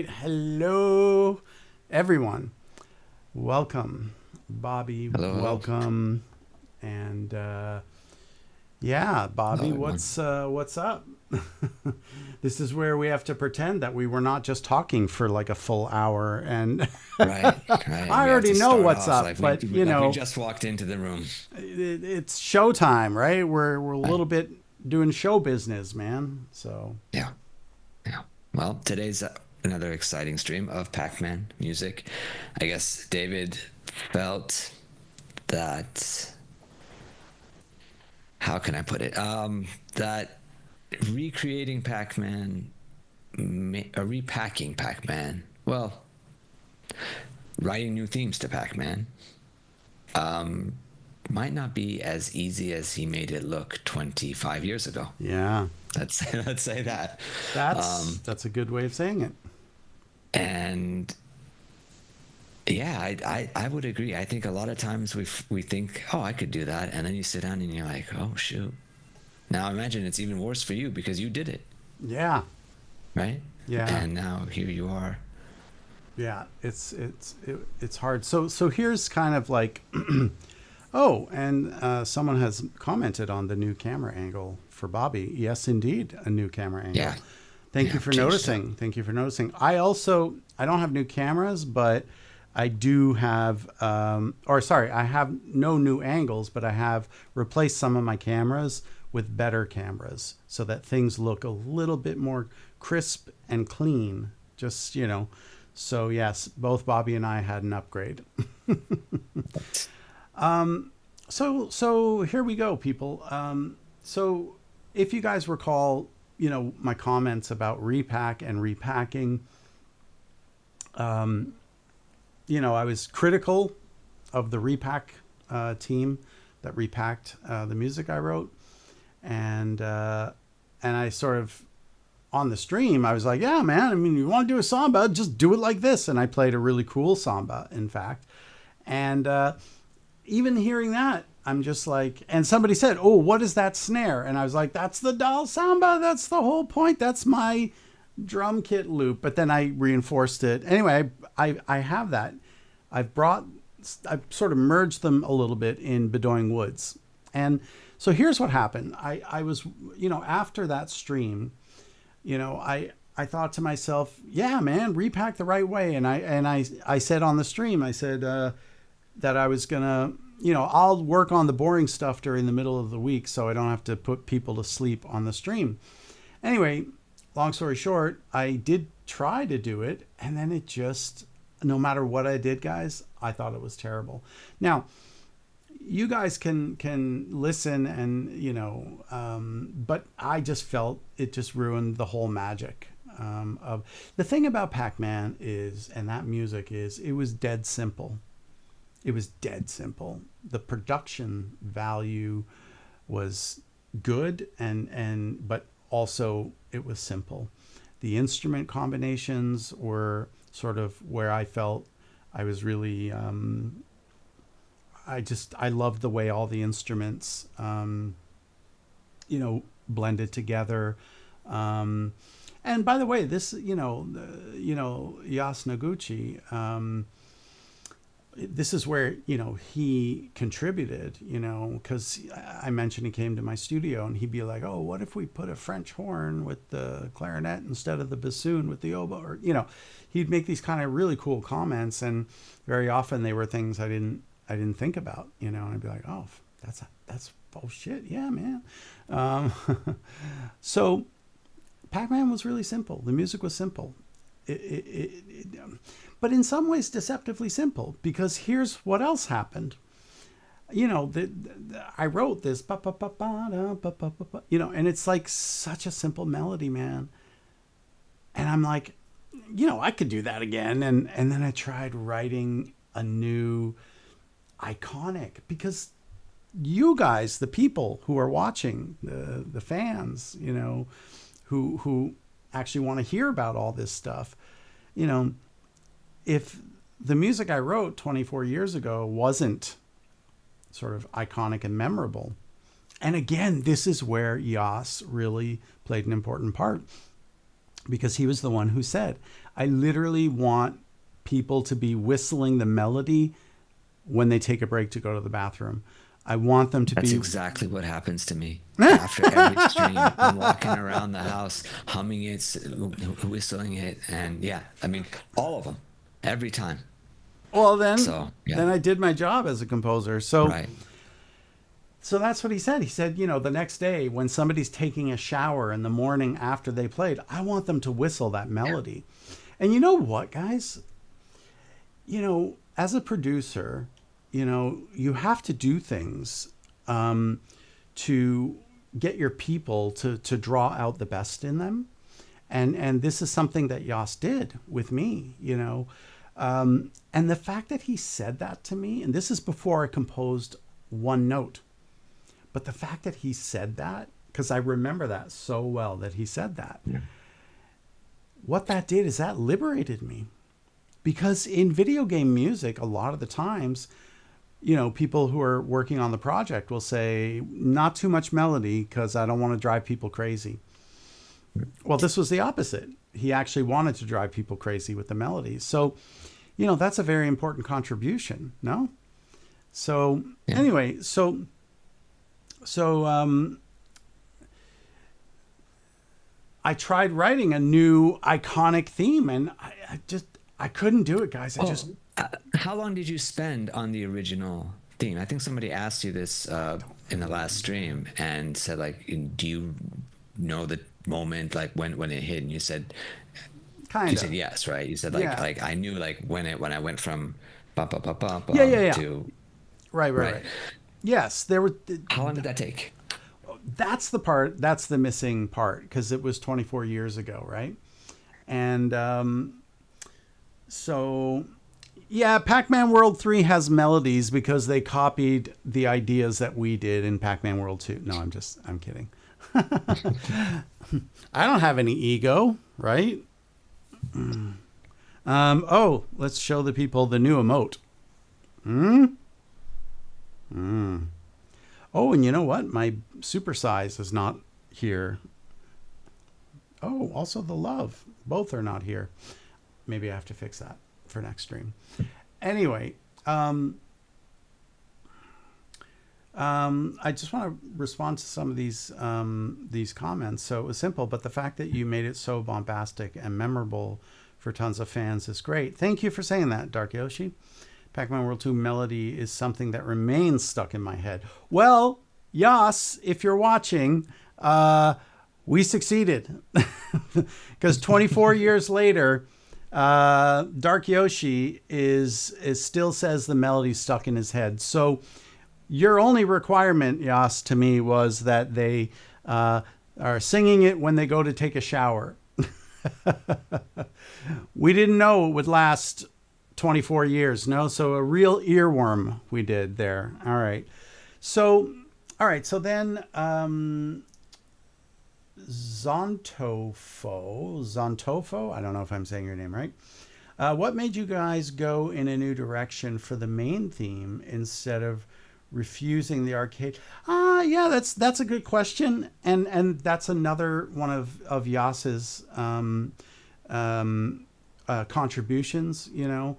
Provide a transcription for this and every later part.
right. Hello, everyone. Welcome, Bobby. Hello, hello. Welcome, and yeah, Hello, Bobby. everyone. What's up? This is where we have to pretend that we were not just talking for like a full hour, and Right, right. And I we have already to know start what's off up. like But you we know, just walked into the room. it's showtime, right? We're a Right. little bit doing show business, man. So Yeah, yeah. Well, today's another exciting stream of Pac-Man music. I guess David felt that, how can I put it? That recreating Pac-Man, repacking Pac-Man. Well, writing new themes to Pac-Man might not be as easy as he made it look 25 years ago. yeah, Let's say that. that's a good way of saying it. And yeah, I would agree. I think a lot of times we think, oh, I could do that, and then you sit down and you're like, oh shoot. Now imagine it's even worse for you because you did it, Yeah, right? yeah. And now here you are. Yeah, it's hard. So here's kind of like, oh, and someone has commented on the new camera angle for Bobby. Yes, indeed, a new camera angle. Yeah, Thank yeah, you for changed up. noticing. Thank you for noticing. I don't have new cameras, but I do have, or sorry, I have no new angles, but I have replaced some of my cameras with better cameras so that things look a little bit more crisp and clean. Just, you know. So yes, both Bobby and I had an upgrade. So here we go, people. So if you guys recall, you know, my comments about Re-Pac and repacking, you know, I was critical of the Re-Pac team that repacked the music I wrote, and I sort of on the stream I was like, yeah, man. I mean, you want to do a samba, just do it like this, and I played a really cool samba, in fact, and even hearing that, I'm just like, and somebody said, oh, what is that snare? And I was like, that's the doll samba. That's the whole point. That's my drum kit loop. But then I reinforced it. Anyway, I have that. I've brought, I've sort of merged them a little bit in Bedoing Woods. And so here's what happened. I was, you know, after that stream, you know, I thought to myself, yeah, man, repack the right way. And I said on the stream, I said, that I was gonna, you know, I'll work on the boring stuff during the middle of the week so I don't have to put people to sleep on the stream. Anyway, long story short, I did try to do it, and then it just, no matter what I did, guys, I thought it was terrible. Now, you guys can listen and, you know, but I just felt it just ruined the whole magic. Of the thing about Pac-Man is, and that music is, it was dead simple. It was dead simple. The production value was good, and but also it was simple. The instrument combinations were sort of where I felt I was really I loved the way all the instruments you know, blended together. And by the way, this, you know, Yas Noguchi, this is where, you know, he contributed, you know, because I mentioned he came to my studio and he'd be like, oh, what if we put a French horn with the clarinet instead of the bassoon with the oboe? Or, you know, he'd make these kind of really cool comments, and very often they were things I didn't think about, you know, and I'd be like, oh, that's oh shit, yeah, man. um, so Pac-Man was really simple. The music was simple. But in some ways deceptively simple, because here's what else happened. You know, I wrote this, you know, and it's like such a simple melody, man. And I'm like, you know, I could do that again. And then I tried writing a new iconic, because you guys, the people who are watching, the fans, you know, who actually want to hear about all this stuff, you know, if the music I wrote 24 years ago wasn't sort of iconic and memorable, and again, this is where Yas really played an important part. because he was the one who said, I literally want people to be whistling the melody when they take a break to go to the bathroom. I want them to That's be exactly what happens to me after every stream. I'm walking around the house, humming it, whistling it, and yeah, I mean, all of them, every time. well then So yeah, then I did my job as a composer. So right. so that's what he said. He said, you know, the next day when somebody's taking a shower in the morning after they played, I want them to whistle that melody. And you know what, guys? You know, as a producer, you know, you have to do things to get your people to draw out the best in them. And this is something that Yas did with me, you know. And the fact that he said that to me, and this is before I composed one note, but the fact that he said that, because I remember that so well that he said that, Yeah. what that did is that liberated me. Because in video game music, a lot of the times, you know, people who are working on the project will say, not too much melody because I don't want to drive people crazy. Well, this was the opposite. He actually wanted to drive people crazy with the melodies. So, you know, that's a very important contribution, no? So Yeah. anyway, so I tried writing a new iconic theme, and I couldn't do it, guys. Oh, how long did you spend on the original theme? I think somebody asked you this in the last stream and said, like, do you know the moment, like when it hit? And you said, kind you of. said yes, right? You said like Yeah. like I knew like when I went from ba ba ba ba Yeah. to Right. Yes, there were. how long did that take? That's the part. That's the missing part because it was 24 years ago, right? And so, yeah, Pac-Man World 3 has melodies because they copied the ideas that we did in Pac-Man World 2. No, I'm kidding. I don't have any ego, right? Oh, let's show the people the new emote. Oh, and you know what? My supersize is not here. Oh, also the love. Both are not here. Maybe I have to fix that for next stream. Anyway, I just want to respond to some of these comments. So it was simple, but the fact that you made it so bombastic and memorable for tons of fans is great. Thank you for saying that, Dark Yoshi. Pac-Man World 2 melody is something that remains stuck in my head. Well, Yas, if you're watching, we succeeded. Because 24 years later, Dark Yoshi is still says the melody's stuck in his head. So your only requirement, Yas, to me was that they are singing it when they go to take a shower. We didn't know it would last 24 years, no? So a real earworm we did there. All right. So then Zontofo, I don't know if I'm saying your name right. What made you guys go in a new direction for the main theme instead of refusing the arcade? Yeah, that's a good question, and that's another one of Yas's contributions, you know.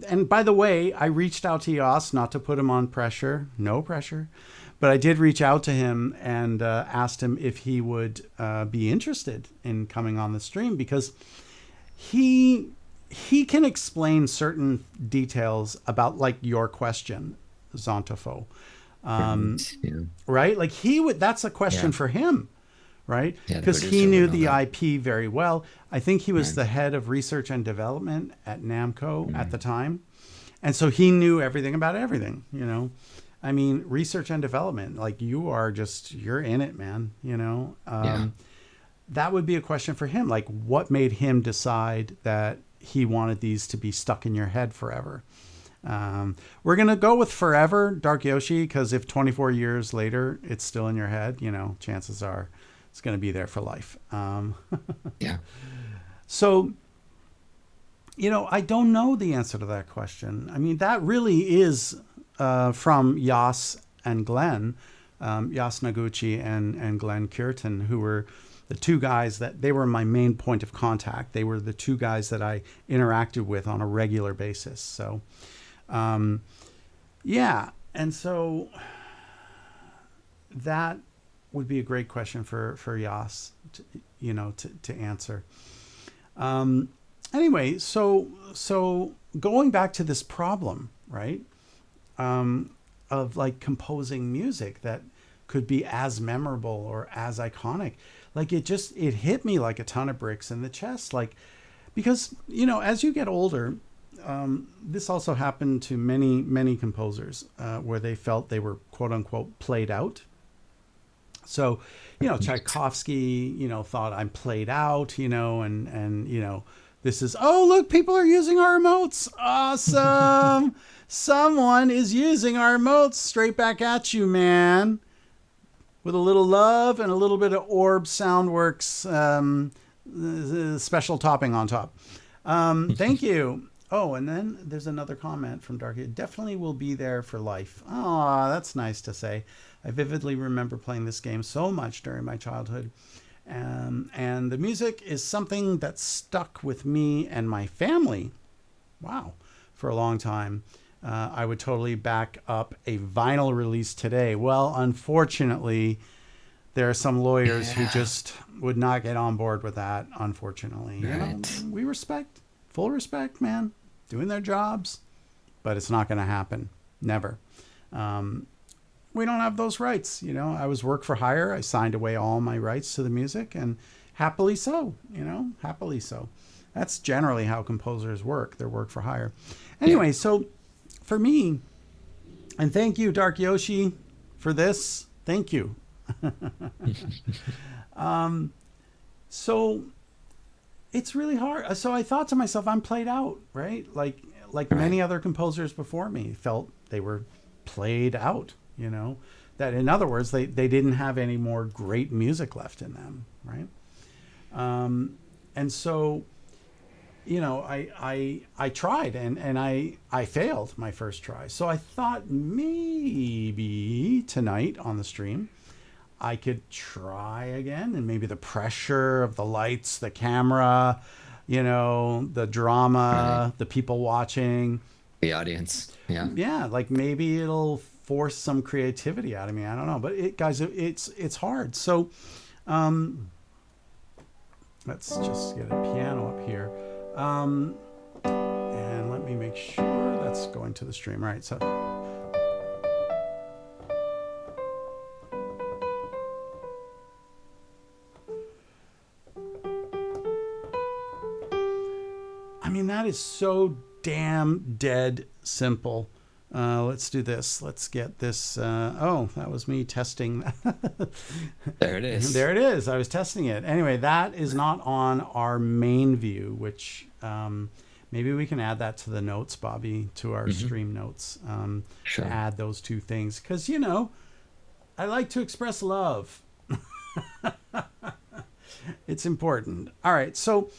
And by the way, I reached out to Yas, not to put him on pressure, no pressure, but I did reach out to him and asked him if he would be interested in coming on the stream, because he can explain certain details about, like, your question, Zontofo. Right? Like that's a question for him, right? Because he knew the IP very well. I think he was the head of research and development at Namco at the time. And so he knew everything about everything, you know. I mean, research and development, like you're in it, man, you know. That would be a question for him. Like, what made him decide that he wanted these to be stuck in your head forever? We're going to go with forever, Dark Yoshi, because if 24 years later it's still in your head, you know, chances are it's going to be there for life. Yeah. So, you know, I don't know the answer to that question. I mean, that really is from Yas and Glenn, Yas Noguchi and Glenn Curtin, who were the two guys that they were my main point of contact. They were the two guys that I interacted with on a regular basis. So, yeah. And so that would be a great question for Yas, to answer. Anyway, so going back to this problem, right? Of like composing music that could be as memorable or as iconic. Like it hit me like a ton of bricks in the chest. Like, because, as you get older, this also happened to many, many composers, where they felt they were quote unquote played out. So, Tchaikovsky, thought I'm played out, and this is, oh, look, people are using our emotes. Awesome. Someone is using our emotes. Straight back at you, man. With a little love and a little bit of Orb Soundworks special topping on top. Thank you. Oh, and then there's another comment from Darky. It definitely will be there for life. Oh, that's nice to say. I vividly remember playing this game so much during my childhood. And the music is something that stuck with me and my family. Wow. For a long time. I would totally back up a vinyl release today. Well, unfortunately, there are some lawyers who just would not get on board with that, unfortunately. Right. We respect, full respect, man, doing their jobs, but it's not going to happen. Never. We don't have those rights. I was work for hire. I signed away all my rights to the music, and happily so, happily so. That's generally how composers work. They're work for hire. Anyway, so for me, and thank you, Dark Yoshi, for this. Thank you. So it's really hard. So I thought to myself, I'm played out, right? Like many other composers before me felt they were played out, that in other words, they didn't have any more great music left in them, right? And so, I tried and I failed my first try. So I thought maybe tonight on the stream, I could try again, and maybe the pressure of the lights, the camera, the drama, the people watching, the audience. Yeah. Yeah. Like maybe it'll force some creativity out of me. I don't know, but it's hard. So, let's just get a piano up here. And let me make sure that's going to the stream. All right. So, I mean, that is so damn dead simple. Let's do this. Let's get this. Oh, that was me testing. There it is. There it is. I was testing it. Anyway, that is not on our main view, which maybe we can add that to the notes, Bobby, to our stream notes. Sure. To add those two things. Because, I like to express love. It's important. All right. So,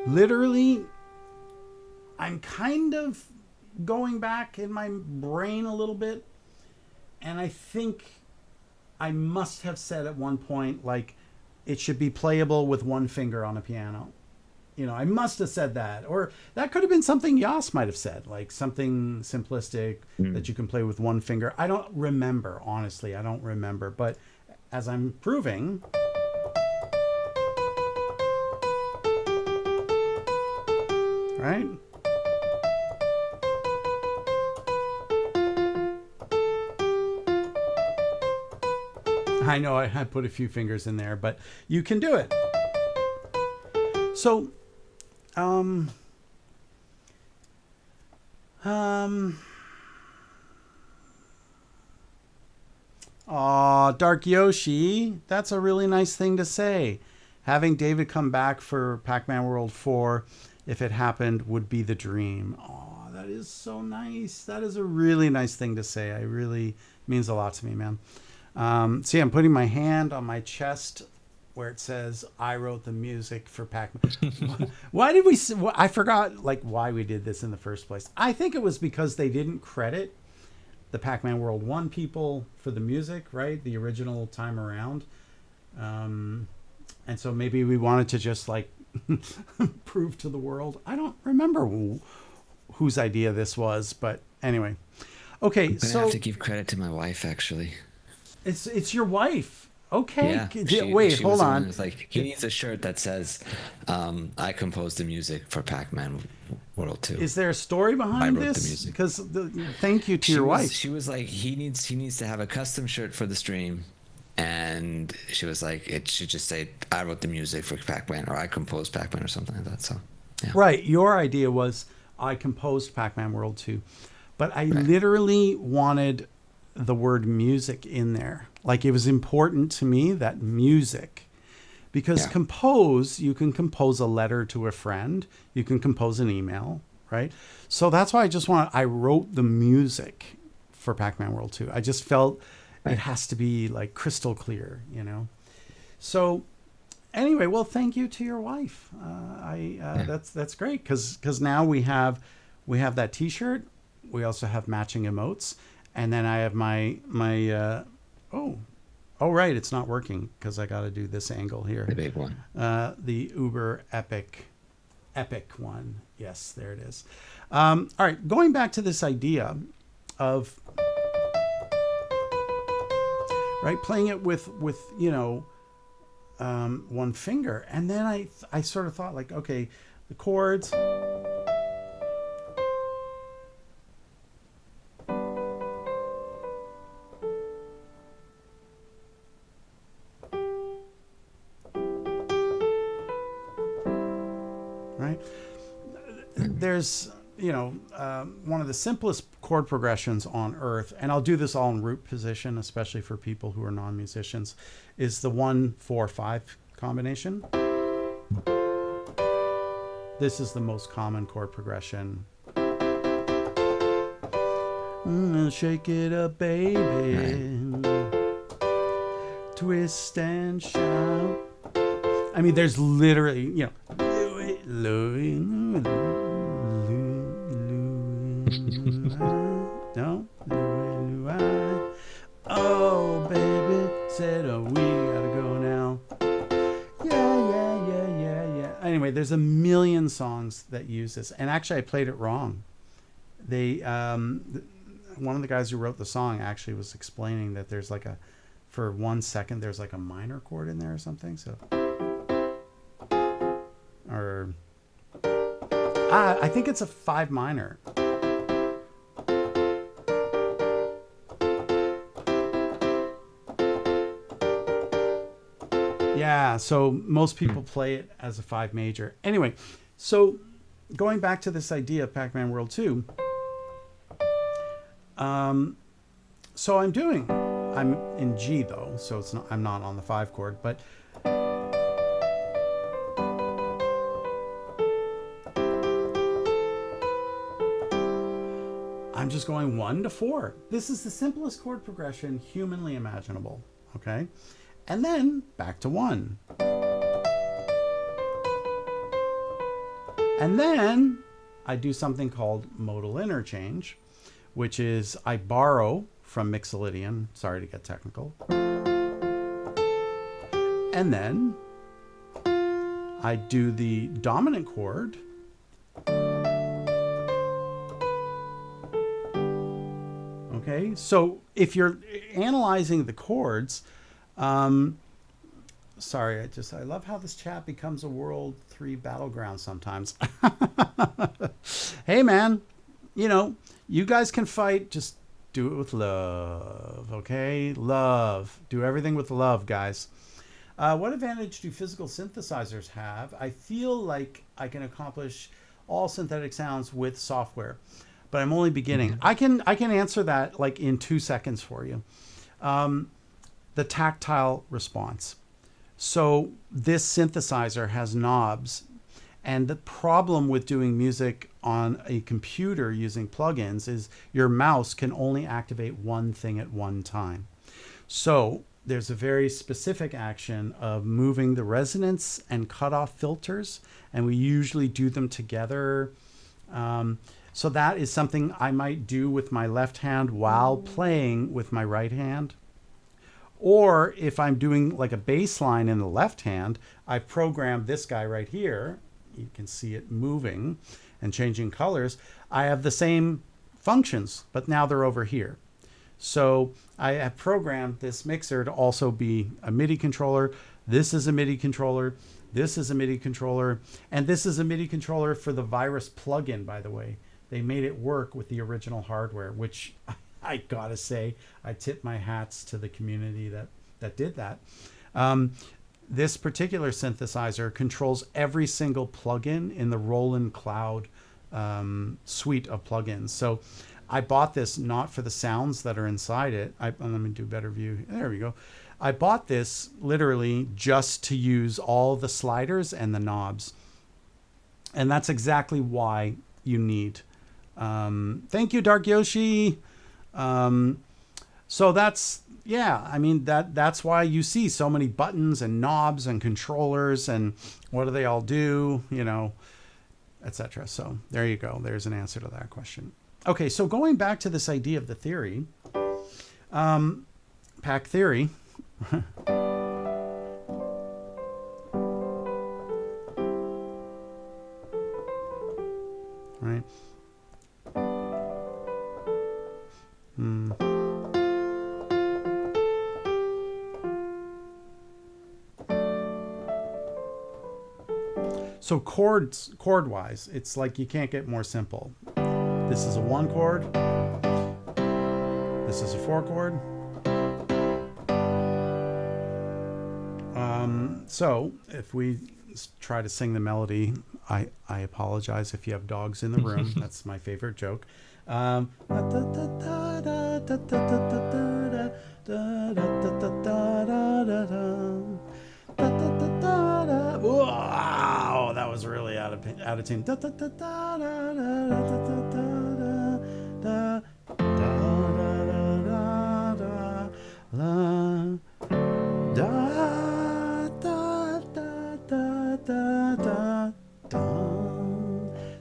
literally, I'm kind of going back in my brain a little bit, and I think I must have said at one point, like, it should be playable with one finger on a piano. I must have said that. Or that could have been something Yas might have said, like something simplistic that you can play with one finger. I don't remember, honestly. I don't remember. But as I'm proving... Right? I know I put a few fingers in there, but you can do it. So, Dark Yoshi, that's a really nice thing to say. Having David come back for Pac-Man World 4, if it happened, would be the dream. Oh, that is so nice. That is a really nice thing to say. I really Means a lot to me, man. See, I'm putting my hand on my chest where it says I wrote the music for Pac-Man. Why did we? I forgot like why we did this in the first place. I think it was because they didn't credit the Pac-Man World 1 people for the music, right? The original time around. And so maybe we wanted to just like prove to the world. I don't remember whose idea this was, but anyway. Okay, I'm gonna have to give credit to my wife, actually. it's your wife. Okay, Yeah, wait, she hold was the one on. who's like, he needs a shirt that says, "I composed the music for Pac-Man World 2." Is there a story I behind wrote the this? music. Because thank you to your wife. She was like, he needs to have a custom shirt for the stream, and she was like, it should just say, "I wrote the music for Pac-Man," or "I composed Pac-Man," or something like that. So, yeah. Right, your idea was I composed Pac-Man World 2, but I Right. literally wanted the word music in there. Like it was important to me that music, because Yeah. compose, you can compose a letter to a friend, you can compose an email, right? So that's why I wrote the music for Pac-Man World 2. I just felt it has to be like crystal clear, you know? So anyway, well, thank you to your wife. That's great because now we have that T-shirt. We also have matching emotes, and then I have my oh right, it's not working because I got to do this angle here. The big one. The Uber epic one. Yes, there it is. All right, going back to this idea of right playing it with one finger, and then I sort of thought like, okay, the chords. Right? There's, one of the simplest chord progressions on earth, and I'll do this all in root position, especially for people who are non-musicians, is the 1-4-5 combination. This is the most common chord progression. Shake it up, baby. Twist and shout. I mean, there's literally, no? Oh, baby, said, oh, we gotta go now. Yeah. Anyway, there's a million songs that use this. And actually, I played it wrong. They, one of the guys who wrote the song actually was explaining that there's like for 1 second, there's like a minor chord in there or something. So, or I think it's a 5 minor. Yeah, so most people play it as a 5 major. Anyway, so going back to this idea of Pac-Man World 2, so I'm in G though, so I'm not on the 5 chord, but I'm just going 1 to 4. This is the simplest chord progression humanly imaginable, okay? And then back to 1. And then I do something called modal interchange, which is I borrow from Mixolydian, sorry to get technical. And then I do the dominant chord. Okay, so if you're analyzing the chords, sorry, I love how this chat becomes a World 3 battleground sometimes. Hey man, you guys can fight, just do it with love, okay? Love. Do everything with love, guys. What advantage do physical synthesizers have? I feel like I can accomplish all synthetic sounds with software, but I'm only beginning. I can answer that like in 2 seconds for you. The tactile response. So this synthesizer has knobs, And the problem with doing music on a computer using plugins is your mouse can only activate one thing at one time. So there's a very specific action of moving the resonance and cutoff filters, and we usually do them together. So that is something I might do with my left hand while playing with my right hand. Or if I'm doing like a bass line in the left hand, I program this guy right here. You can see it moving and changing colors. I have the same functions, but now they're over here. So I have programmed this mixer to also be a MIDI controller. This is a MIDI controller. This is a MIDI controller. And this is a MIDI controller for the Virus plugin, by the way. They made it work with the original hardware, which I gotta say, I tip my hats to the community that did that. This particular synthesizer controls every single plugin in the Roland Cloud suite of plugins. So I bought this not for the sounds that are inside it. Let me do a better view. There we go. I bought this literally just to use all the sliders and the knobs. And that's exactly why you need. Thank you, Dark Yoshi. So that's, yeah, I mean, that's why you see so many buttons and knobs and controllers and what do they all do, you know, etc. So there you go. There's an answer to that question. Okay, so going back to this idea of the theory, pack theory. Right. So chord-wise, it's like you can't get more simple. This is a 1 chord. This is a 4 chord. So if we try to sing the melody, I apologize if you have dogs in the room. That's my favorite joke. Wow, that was really out of tune.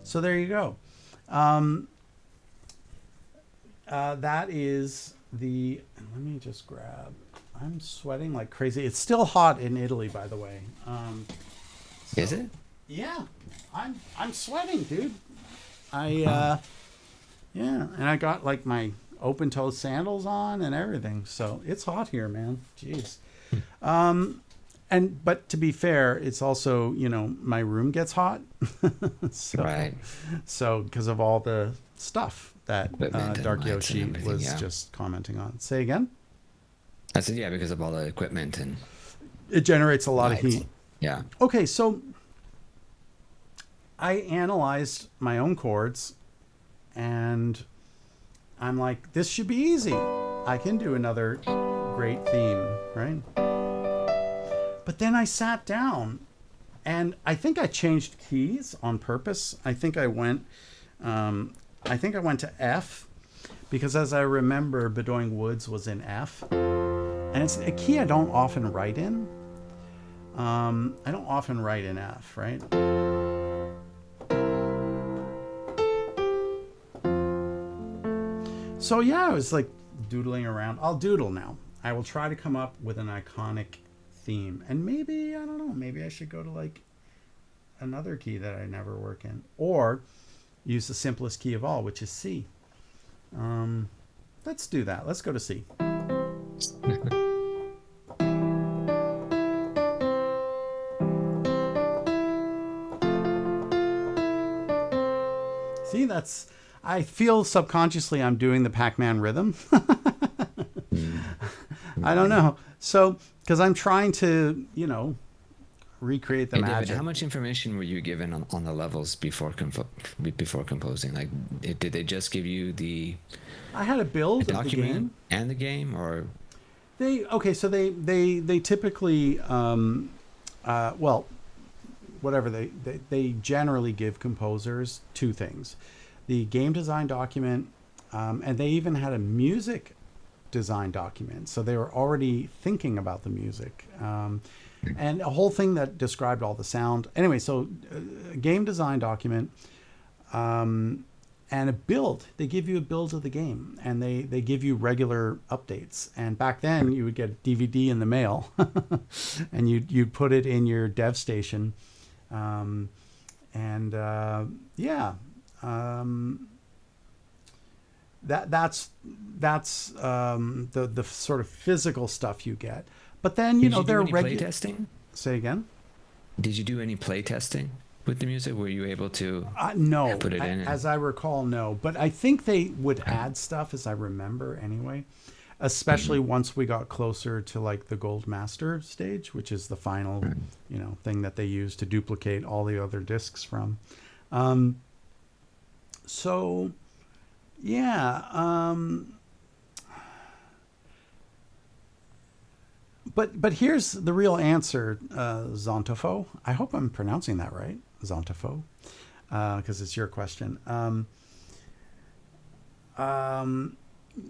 So there you go. That is the. Let me just grab. I'm sweating like crazy. It's still hot in Italy, by the way. Is it? Yeah, I'm sweating, dude. Yeah, and I got like my open toe sandals on and everything, so it's hot here, man. Jeez. But to be fair, it's also, you know, my room gets hot. Right. So because of all the stuff that Dark Yoshi was yeah. just commenting on. Say again? I said, yeah, because of all the equipment and it generates a lot of heat. Yeah. Okay, so I analyzed my own chords and I'm like, this should be easy. I can do another great theme, right? But then I sat down and I think I changed keys on purpose. I think I went to F because as I remember, Bedoing Woods was in F. And it's a key I don't often write in. I don't often write in F, right? So yeah, I was like doodling around. I'll doodle now. I will try to come up with an iconic theme. And maybe, I don't know, maybe I should go to like another key that I never work in. Or use the simplest key of all, which is C. Let's do that. Let's go to C. See, that's, I feel subconsciously I'm doing the Pac-Man rhythm. I don't know. So, because I'm trying to, you know, recreate the magic. David, how much information were you given on the levels before composing? Like, did they just give you the I had a build of the document game. and the game, or So they typically well, whatever they generally give composers two things: the game design document, and they even had a music design document, so they were already thinking about the music, and a whole thing that described all the sound. Anyway, so game design document, and a build. They give you a build of the game, and they give you regular updates. And back then, you would get a DVD in the mail, and you'd put it in your dev station, yeah. That's the sort of physical stuff you get. But then Did you do they're any play testing? Say again. Did you do any play testing with the music? Were you able to no, put it in? As I recall, no. But I think they would add stuff, as I remember anyway. Especially once we got closer to like the Gold Master stage, which is the final, thing that they use to duplicate all the other discs from. So, yeah. But here's the real answer, Zontofo. I hope I'm pronouncing that right, Zontofo, because it's your question.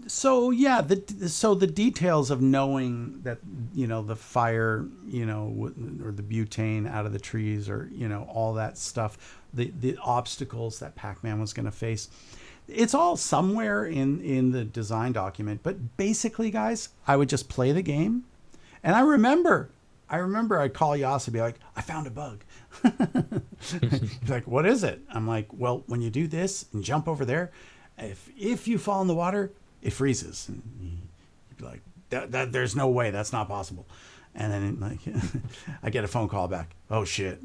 So yeah, the details of knowing that the fire, or the butane out of the trees, or all that stuff, the obstacles that Pac-Man was going to face. It's all somewhere in the design document. But basically, guys, I would just play the game. And I remember I'd call Yas and be like, I found a bug. He's like, what is it? I'm like, well, when you do this and jump over there, if you fall in the water, it freezes. And you'd be like, that there's no way, that's not possible. And then like, I get a phone call back. Oh shit,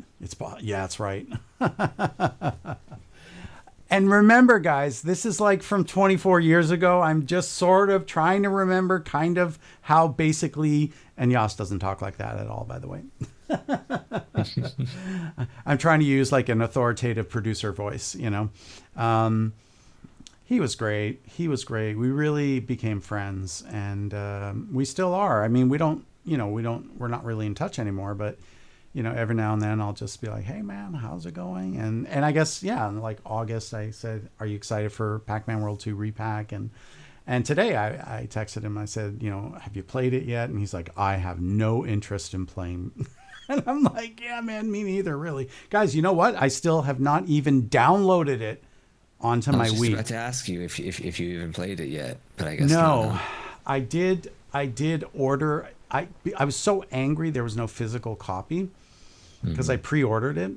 yeah, it's right. And remember, guys, this is like from 24 years ago. I'm just sort of trying to remember kind of how basically, and Yas doesn't talk like that at all, by the way. I'm trying to use like an authoritative producer voice, He was great. We really became friends, and we still are. I mean, we're not really in touch anymore, but every now and then I'll just be like, hey man, how's it going? And I guess, yeah, in like August, I said, are you excited for Pac-Man World 2 Re-Pac? And today I texted him, I said, have you played it yet? And he's like, I have no interest in playing. And I'm like, yeah, man, me neither, really. Guys, you know what? I still have not even downloaded it onto my Wii. I was just about to ask you if you even played it yet, but I guess no. Not. I did order. I was so angry there was no physical copy, because I pre-ordered it,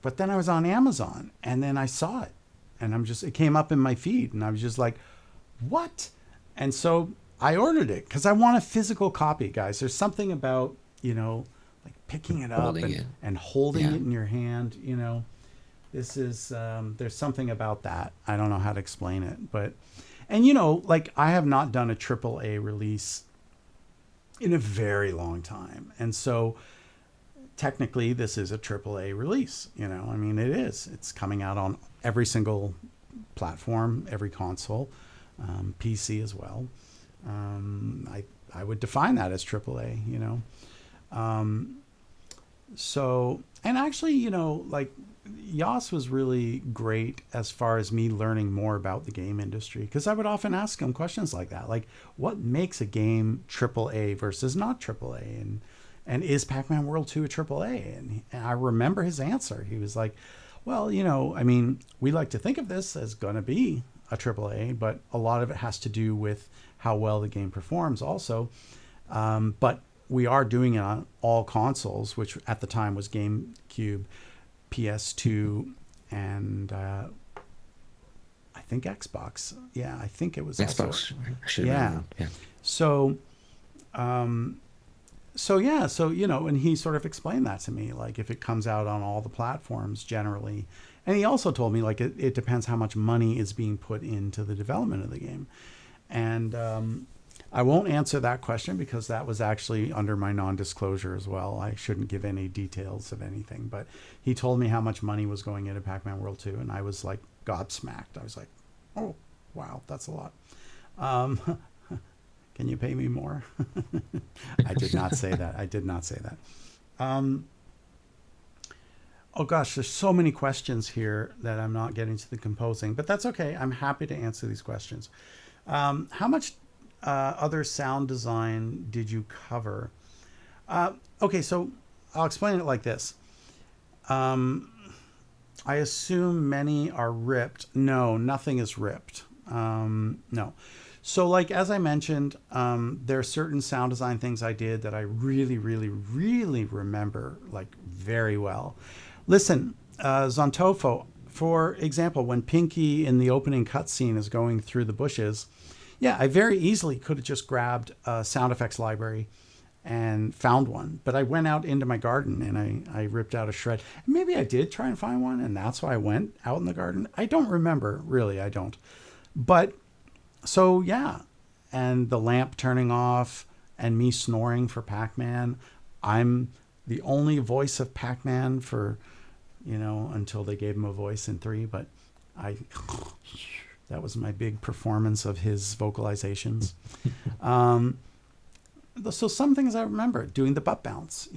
but then I was on Amazon and then I saw it, and it came up in my feed, and I was just like, what? And so I ordered it because I want a physical copy, guys. There's something about, like picking it up and holding it in your hand, this is, there's something about that. I don't know how to explain it, but, and like I have not done a AAA release in a very long time. And so technically this is a AAA release, I mean, it is. It's coming out on every single platform, every console, PC as well. I would define that as AAA, so, and actually, like Yas was really great as far as me learning more about the game industry, because I would often ask him questions like that, like what makes a game AAA versus not AAA, and is Pac-Man World 2 a AAA? And I remember his answer. He was like, well, I mean, we like to think of this as going to be a AAA, but a lot of it has to do with how well the game performs also. But we are doing it on all consoles, which at the time was GameCube, PS2, and I think Xbox. Yeah, I think it was Xbox. Yeah. So, and he sort of explained that to me, like if it comes out on all the platforms generally. And he also told me like it depends how much money is being put into the development of the game. And I won't answer that question because that was actually under my non-disclosure as well. I shouldn't give any details of anything, but he told me how much money was going into Pac-Man World 2, and I was like gobsmacked. I was like, oh, wow, that's a lot. Can you pay me more? I did not say that. Oh gosh, there's so many questions here that I'm not getting to the composing, but that's okay. I'm happy to answer these questions. How much other sound design did you cover? Okay, so I'll explain it like this. I assume many are ripped. No, nothing is ripped. No. So, like, as I mentioned, there are certain sound design things I did that I really, really, really remember, like, very well. Listen, Zontofo, for example, when Pinky in the opening cutscene is going through the bushes, yeah, I very easily could have just grabbed a sound effects library and found one. But I went out into my garden and I ripped out a shred. Maybe I did try and find one, and that's why I went out in the garden. I don't remember, really, I don't. But so, yeah. And the lamp turning off and me snoring for Pac-Man. I'm the only voice of Pac-Man for, until they gave him a voice in 3. But I, that was my big performance of his vocalizations. So some things I remember doing the butt bounce,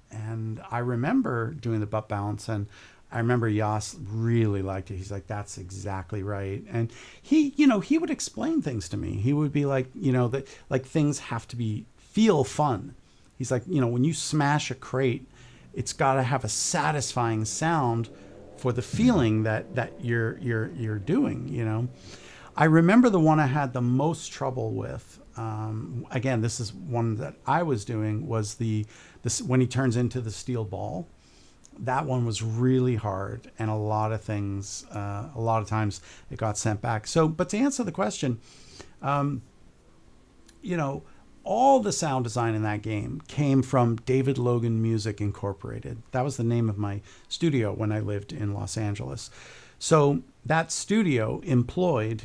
and I remember doing the butt bounce, and I remember Yas really liked it. He's like, that's exactly right. And he would explain things to me. He would be like, that like things have to feel fun. He's like, when you smash a crate, it's got to have a satisfying sound for the feeling that you're doing, I remember the one I had the most trouble with. Again, this is one that I was doing, was this when he turns into the steel ball. That one was really hard, and a lot of times it got sent back. So, but to answer the question, all the sound design in that game came from David Logan Music Incorporated. That was the name of my studio when I lived in Los Angeles. So that studio employed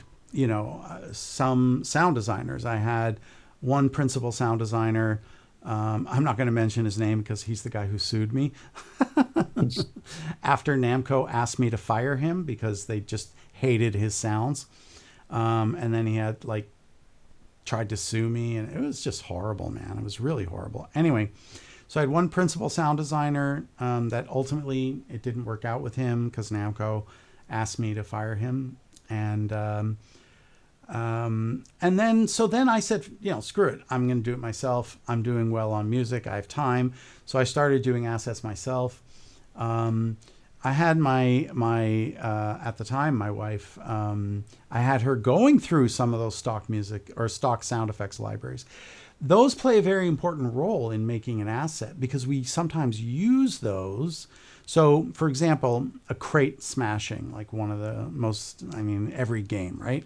some sound designers. I had one principal sound designer. I'm not going to mention his name because he's the guy who sued me after Namco asked me to fire him because they just hated his sounds. And then he had tried to sue me, and it was just horrible, man. It was really horrible. Anyway, so I had one principal sound designer that ultimately it didn't work out with him because Namco asked me to fire him. And then I said, screw it. I'm going to do it myself. I'm doing well on music. I have time. So I started doing assets myself. I had at the time, my wife, I had her going through some of those stock music or stock sound effects libraries. Those play a very important role in making an asset because we sometimes use those. So, for example, a crate smashing, like one of the most, every game, right?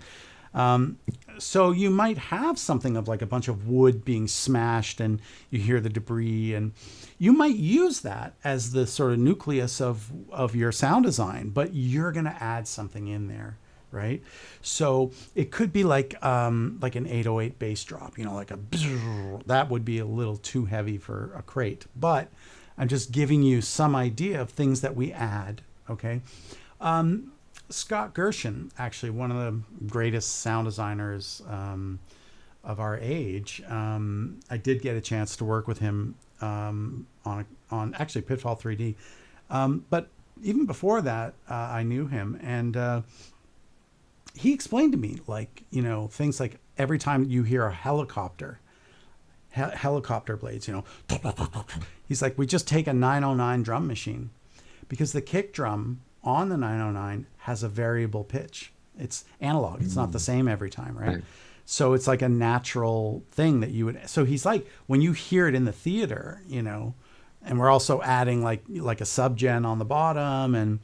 So you might have something of like a bunch of wood being smashed and you hear the debris, and you might use that as the sort of nucleus of your sound design, but you're going to add something in there, right? So it could be like an 808 bass drop, like that would be a little too heavy for a crate, but I'm just giving you some idea of things that we add. Okay. Scott Gershon, actually one of the greatest sound designers of our age. I did get a chance to work with him on actually Pitfall 3D, but even before that, I knew him, and he explained to me things like every time you hear a helicopter blades, he's like, we just take a 909 drum machine because the kick drum on the 909 has a variable pitch. It's analog. It's not the same every time, right? So it's like a natural thing that you would. So he's like, when you hear it in the theater, and we're also adding like a subgen on the bottom, and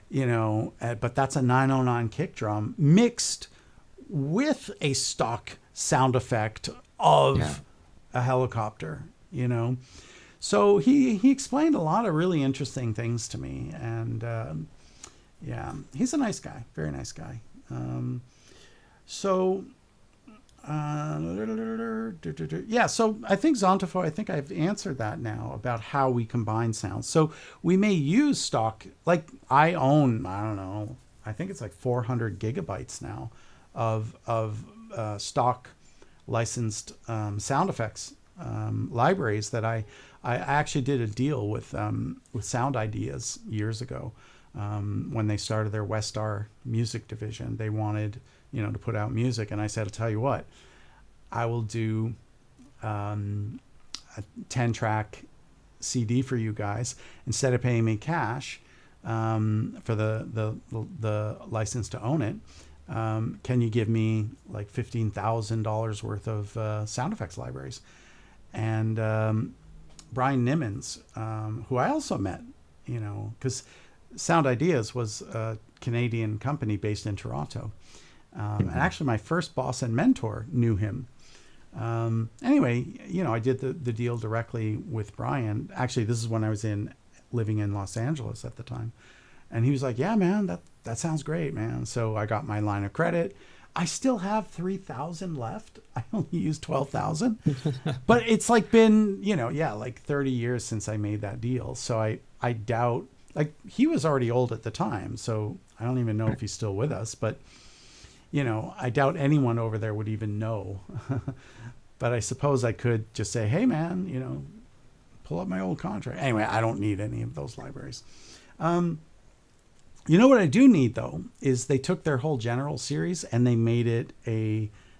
but that's a 909 kick drum mixed with a stock sound effect of a helicopter, So he explained a lot of really interesting things to me, and he's a nice guy, very nice guy. So I think Zontofo, I think I've answered that now about how we combine sounds. So we may use stock, like I own, I don't know, I think it's like 400 gigabytes now of stock licensed sound effects libraries that I actually did a deal with Sound Ideas years ago when they started their Westar music division. They wanted, to put out music, and I said, I'll tell you what, I will do a 10-track CD for you guys instead of paying me cash for the license to own it. Can you give me like $15,000 worth of sound effects libraries? And Brian Nimmons, who I also met, because Sound Ideas was a Canadian company based in Toronto. And actually my first boss and mentor knew him. Anyway, I did the deal directly with Brian. Actually, this is when I was living in Los Angeles at the time. And he was like, yeah, man, that sounds great, man. So I got my line of credit. I still have 3,000 left. I only used 12,000, but it's like been, like 30 years since I made that deal. So I doubt, like, he was already old at the time. So I don't even know if he's still with us, but I doubt anyone over there would even know. But I suppose I could just say, hey man, pull up my old contract. Anyway, I don't need any of those libraries. What I do need though is they took their whole general series and they made it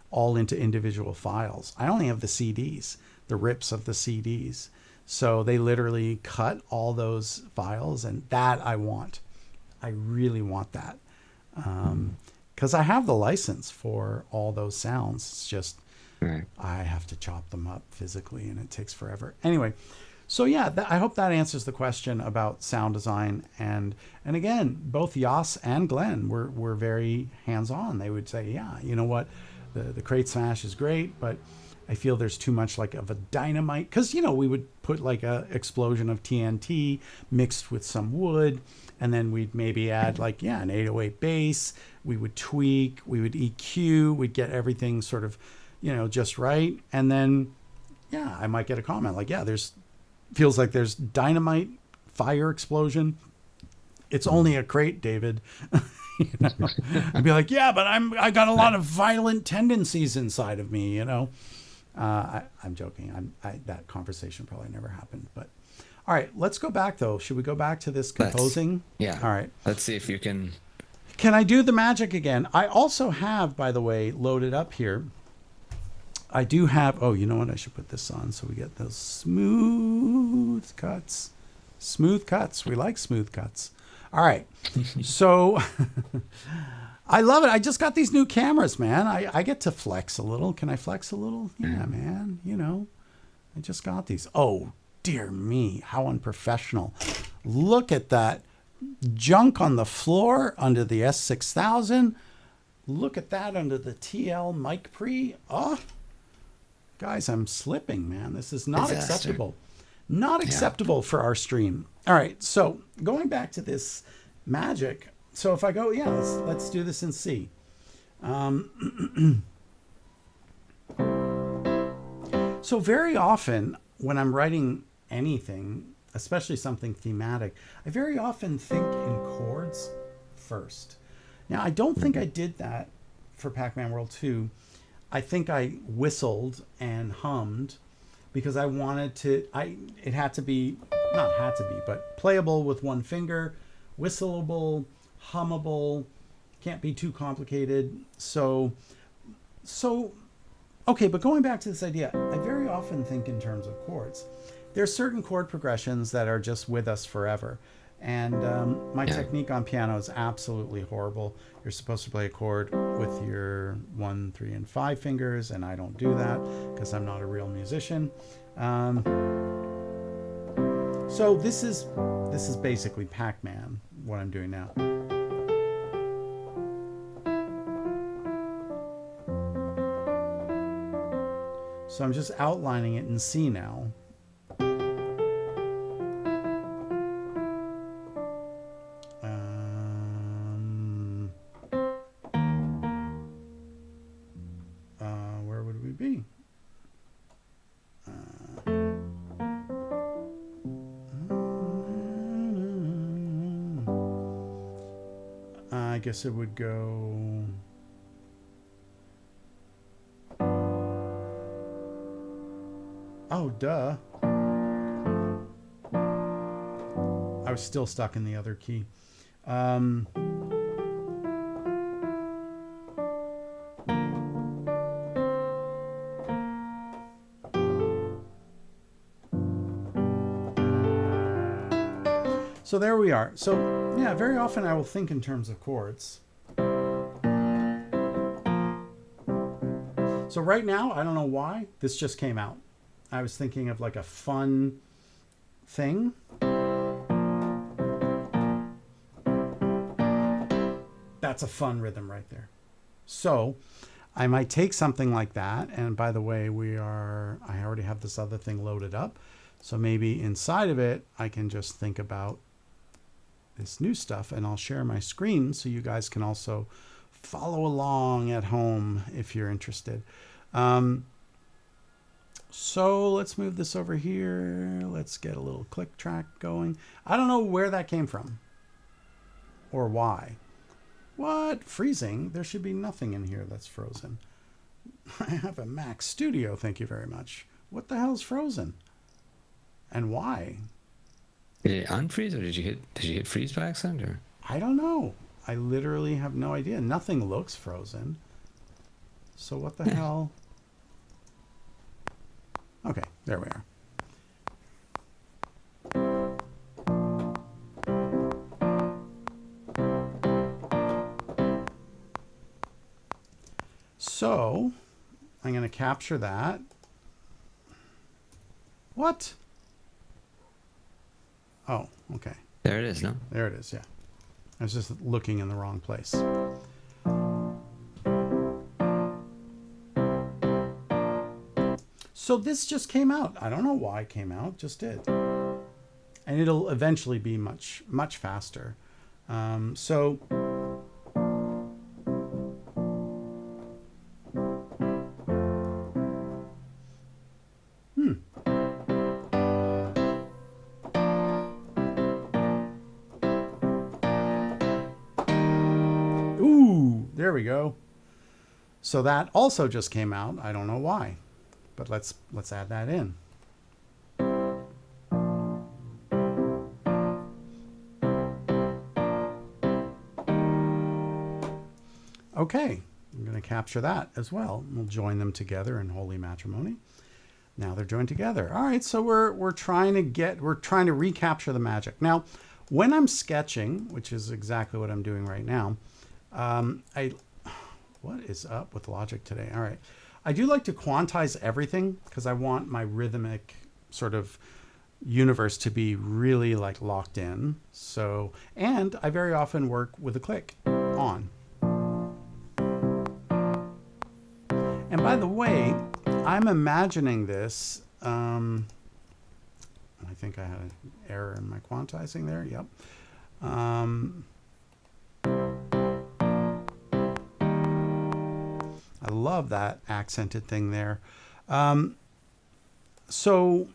all into individual files. I only have the CDs, the rips of the CDs. So they literally cut all those files, and that I want. I really want that. Because I have the license for all those sounds. It's just, right, I have to chop them up physically and it takes forever. Anyway, so yeah, I hope that answers the question about sound design. And again, both Yas and Glenn were very hands-on. They would say, yeah, you know what, the crate smash is great, but I feel there's too much like of a dynamite. Because, we would put like a explosion of TNT mixed with some wood. And then we'd maybe add like, an 808 bass. We would tweak, we would EQ, we'd get everything sort of, just right. And then, I might get a comment like, feels like there's dynamite, fire explosion. It's only a crate, David. I'd be like, but I got a lot of violent tendencies inside of me, I'm joking. That conversation probably never happened, but. All right, let's go back though. Should we go back to this composing? Yeah. All right. Let's see if you can. Can I do the magic again? I also have, by the way, loaded up here. I do have, you know what? I should put this on so we get those smooth cuts. Smooth cuts. We like smooth cuts. All right. So I love it. I just got these new cameras, man. I get to flex a little. Can I flex a little? Yeah, man. I just got these. Oh, dear me, how unprofessional. Look at that junk on the floor under the S6000. Look at that under the TL mic pre. Oh, guys, I'm slipping, man. This is not acceptable. Not acceptable for our stream. All right, so going back to this magic. So if I go, let's do this in C. So very often when I'm writing anything, especially something thematic, I very often think in chords first. Now, I don't think I did that for Pac-Man World 2. I think I whistled and hummed because I wanted to, it had to be, not had to be, but playable with one finger, whistleable, hummable, can't be too complicated. So, okay, but going back to this idea, I very often think in terms of chords. There's certain chord progressions that are just with us forever. And my technique on piano is absolutely horrible. You're supposed to play a chord with your 1, 3, and 5 fingers, and I don't do that because I'm not a real musician. So this is basically Pac-Man, what I'm doing now. So I'm just outlining it in C now. Where would we be? I guess it would go... Oh, duh. I was still stuck in the other key. Um, so there we are. So yeah, very often I will think in terms of chords. So right now, I don't know why, this just came out. I was thinking of like a fun thing. That's a fun rhythm right there. So I might take something like that. And by the way, I already have this other thing loaded up. So maybe inside of it, I can just think about this new stuff, and I'll share my screen so you guys can also follow along at home if you're interested. So let's move this over here. Let's get a little click track going. I don't know where that came from or why. What? Freezing? There should be nothing in here that's frozen. I have a Mac Studio, thank you very much. What the hell's frozen? And why? Did it unfreeze, or did you hit freeze by accident, or? I don't know. I literally have no idea. Nothing looks frozen. So what the hell? Okay, there we are. So I'm going to capture that. What? Oh, okay. There it is, no? There it is, yeah. I was just looking in the wrong place. So this just came out. I don't know why it came out, just did. And it'll eventually be much, much faster. So there we go. So that also just came out. I don't know why, but let's add that in. Okay, I'm going to capture that as well. We'll join them together in holy matrimony. Now they're joined together. All right, so we're trying to recapture the magic. Now, when I'm sketching, which is exactly what I'm doing right now, what is up with Logic today? All right. I do like to quantize everything because I want my rhythmic sort of universe to be really like locked in. So, and I very often work with a click on. And by the way, I'm imagining this. I think I had an error in my quantizing there. Yep. I love that accented thing there. So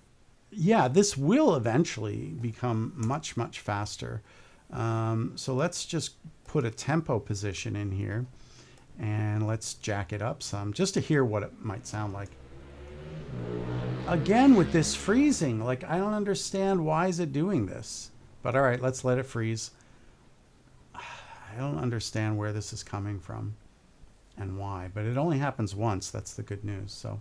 yeah, this will eventually become much, much faster. So let's just put a tempo position in here and let's jack it up some just to hear what it might sound like. Again, with this freezing, like I don't understand why is it doing this, but all right, let's let it freeze. I don't understand where this is coming from and why, but it only happens once. That's the good news. So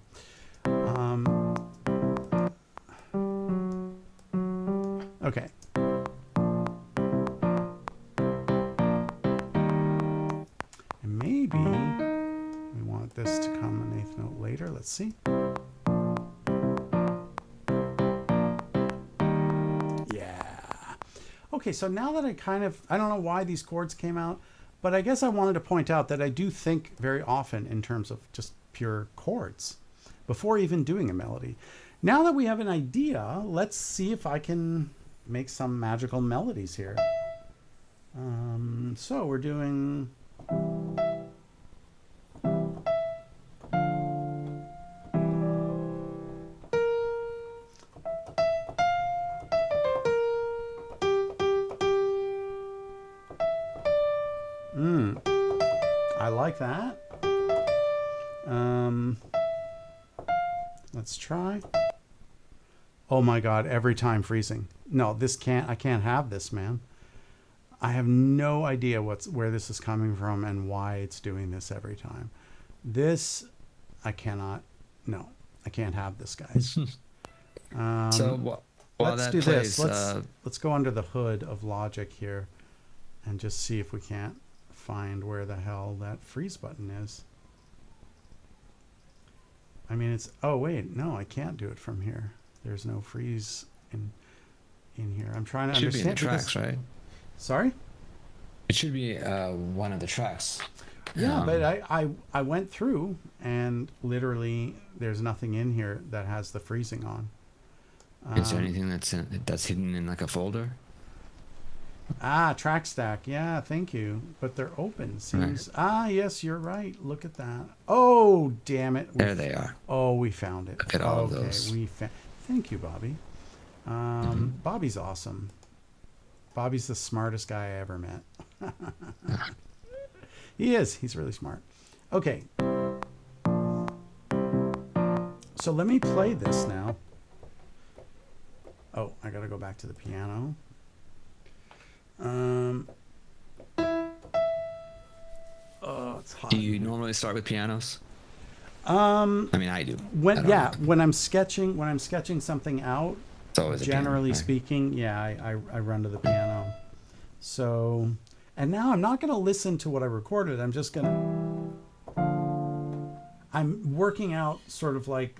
okay, and maybe we want this to come an eighth note later. Let's see. Okay, so now that I don't know why these chords came out, but I guess I wanted to point out that I do think very often in terms of just pure chords before even doing a melody. Now that we have an idea, let's see if I can make some magical melodies here. So we're doing... I like that. Let's try. Oh my God, every time freezing. No, I can't have this, man. I have no idea where this is coming from and why it's doing this every time. This, I cannot, no, I can't have this, guys. So while Let's that do plays, this. Let's go under the hood of Logic here and just see if we can't find where the hell that freeze button is. I mean, oh wait, no, I can't do it from here. There's no freeze in here. I'm trying to it should understand. be in the tracks, right? Sorry? It should be one of the tracks. Yeah, but I went through and literally there's nothing in here that has the freezing on. Is there anything that's hidden in like a folder? Track stack. Yeah, thank you. But they're open. Seems. Right. Yes, you're right. Look at that. Oh, damn it. There they are. Oh, we found it. Look at all of those. Thank you, Bobby. Bobby's awesome. Bobby's the smartest guy I ever met. He is. He's really smart. Okay. So let me play this now. Oh, I gotta go back to the piano. Oh, it's hot. Do you normally start with pianos? I mean, I do. When I'm sketching something out, it's always generally speaking, I run to the piano. So, and now I'm not going to listen to what I recorded. I'm working out sort of like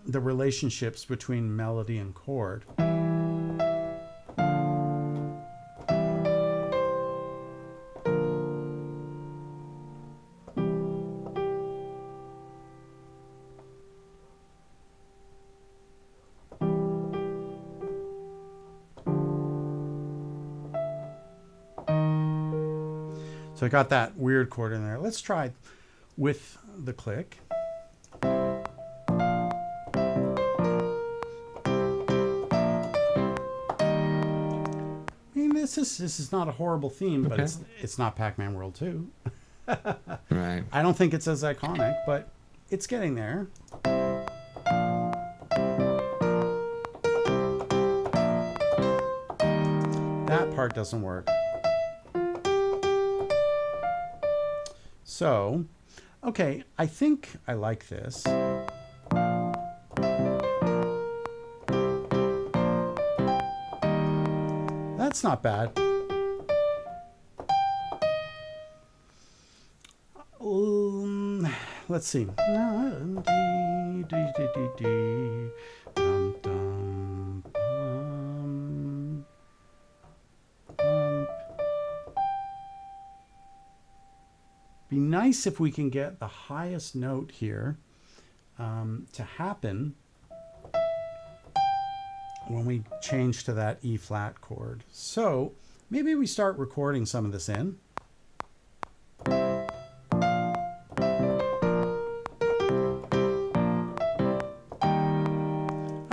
the relationships between melody and chord. So I got that weird chord in there. Let's try with the click. I mean, this is not a horrible theme, but it's not Pac-Man World 2. Right. I don't think it's as iconic, but it's getting there. That part doesn't work. So, okay, I think I like this. That's not bad. Let's see. Be nice if we can get the highest note here to happen when we change to that E flat chord. So maybe we start recording some of this in.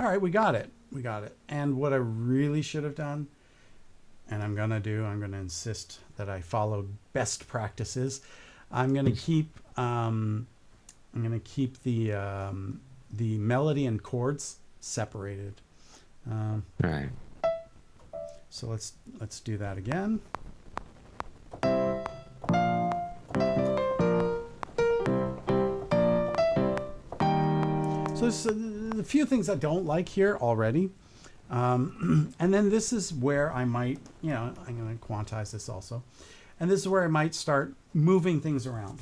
All right, we got it. We got it. And what I really should have done, and I'm going to insist that I follow best practices. I'm going to keep the melody and chords separated. Right. So let's do that again. So there's a few things I don't like here already. And then this is where I might, I'm going to quantize this also. And this is where I might start moving things around.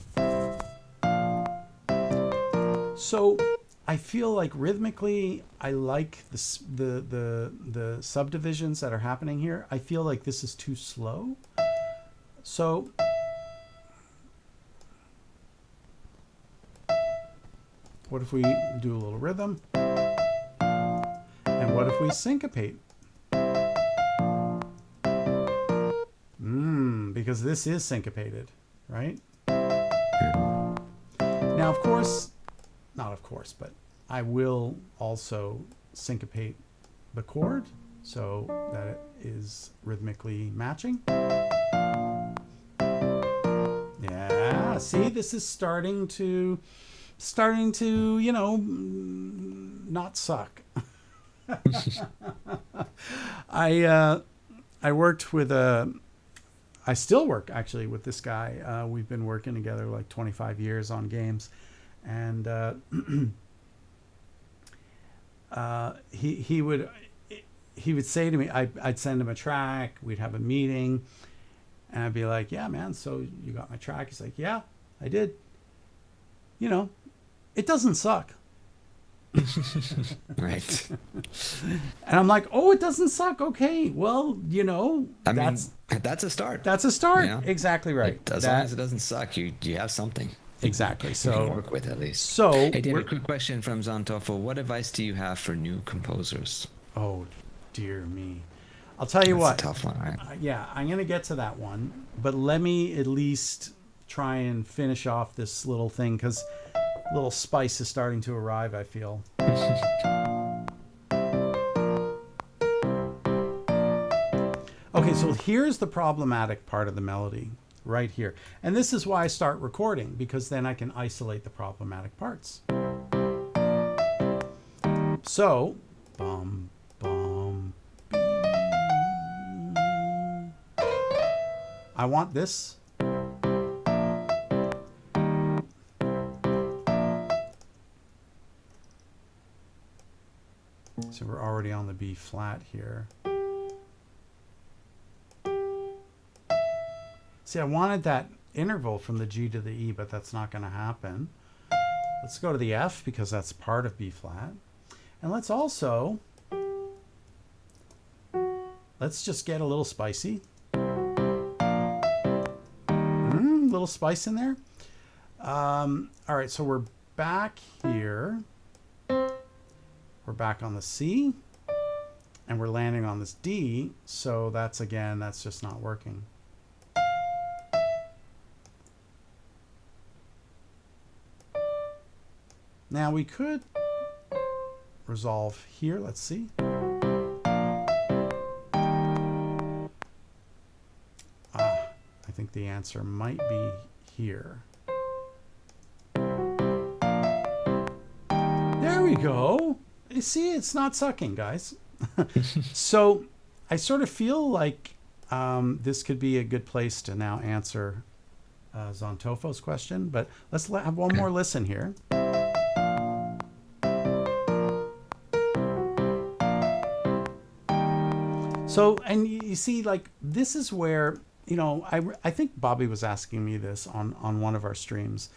So I feel like rhythmically, I like the subdivisions that are happening here. I feel like this is too slow. So what if we do a little rhythm? And what if we syncopate? Because this is syncopated, right? Now, of course, not of course, but I will also syncopate the chord so that it is rhythmically matching. Yeah, see, this is starting to, not suck. I worked with I still work actually with this guy. We've been working together like 25 years on games, and he would say to me, I'd send him a track, we'd have a meeting, and I'd be like, yeah, man, so you got my track? He's like, yeah, I did. You know, it doesn't suck. Right. And I'm like, oh, it doesn't suck. Okay, well, you know, I mean, that's a start. that's a start. Yeah. Exactly right. As long as it doesn't suck, you have something. Exactly. You So can work with at least. So hey, David, quick question from Zontofo. What advice do you have for new composers? Oh, dear me. I'll tell you That's what. a tough one, right? Yeah, I'm gonna get to that one, but let me at least try and finish off this little thing because a little spice is starting to arrive, I feel. Okay, so here's the problematic part of the melody right here. And this is why I start recording, because then I can isolate the problematic parts. So, bum, bum, bee. I want this. So we're already on the B flat here. See, I wanted that interval from the G to the E, but that's not going to happen. Let's go to the F because that's part of B flat. And let's also, let's just get a little spicy. Little spice in there. All right, so we're back here. We're back on the C, and we're landing on this D. So that's, again, that's just not working. Now we could resolve here. Let's see. I think the answer might be here. There we go. You see, it's not sucking, guys. So I sort of feel like this could be a good place to now answer Zontofo's question, but let's have one more listen here. So, and you see, like, this is where, you know, I think Bobby was asking me this on one of our streams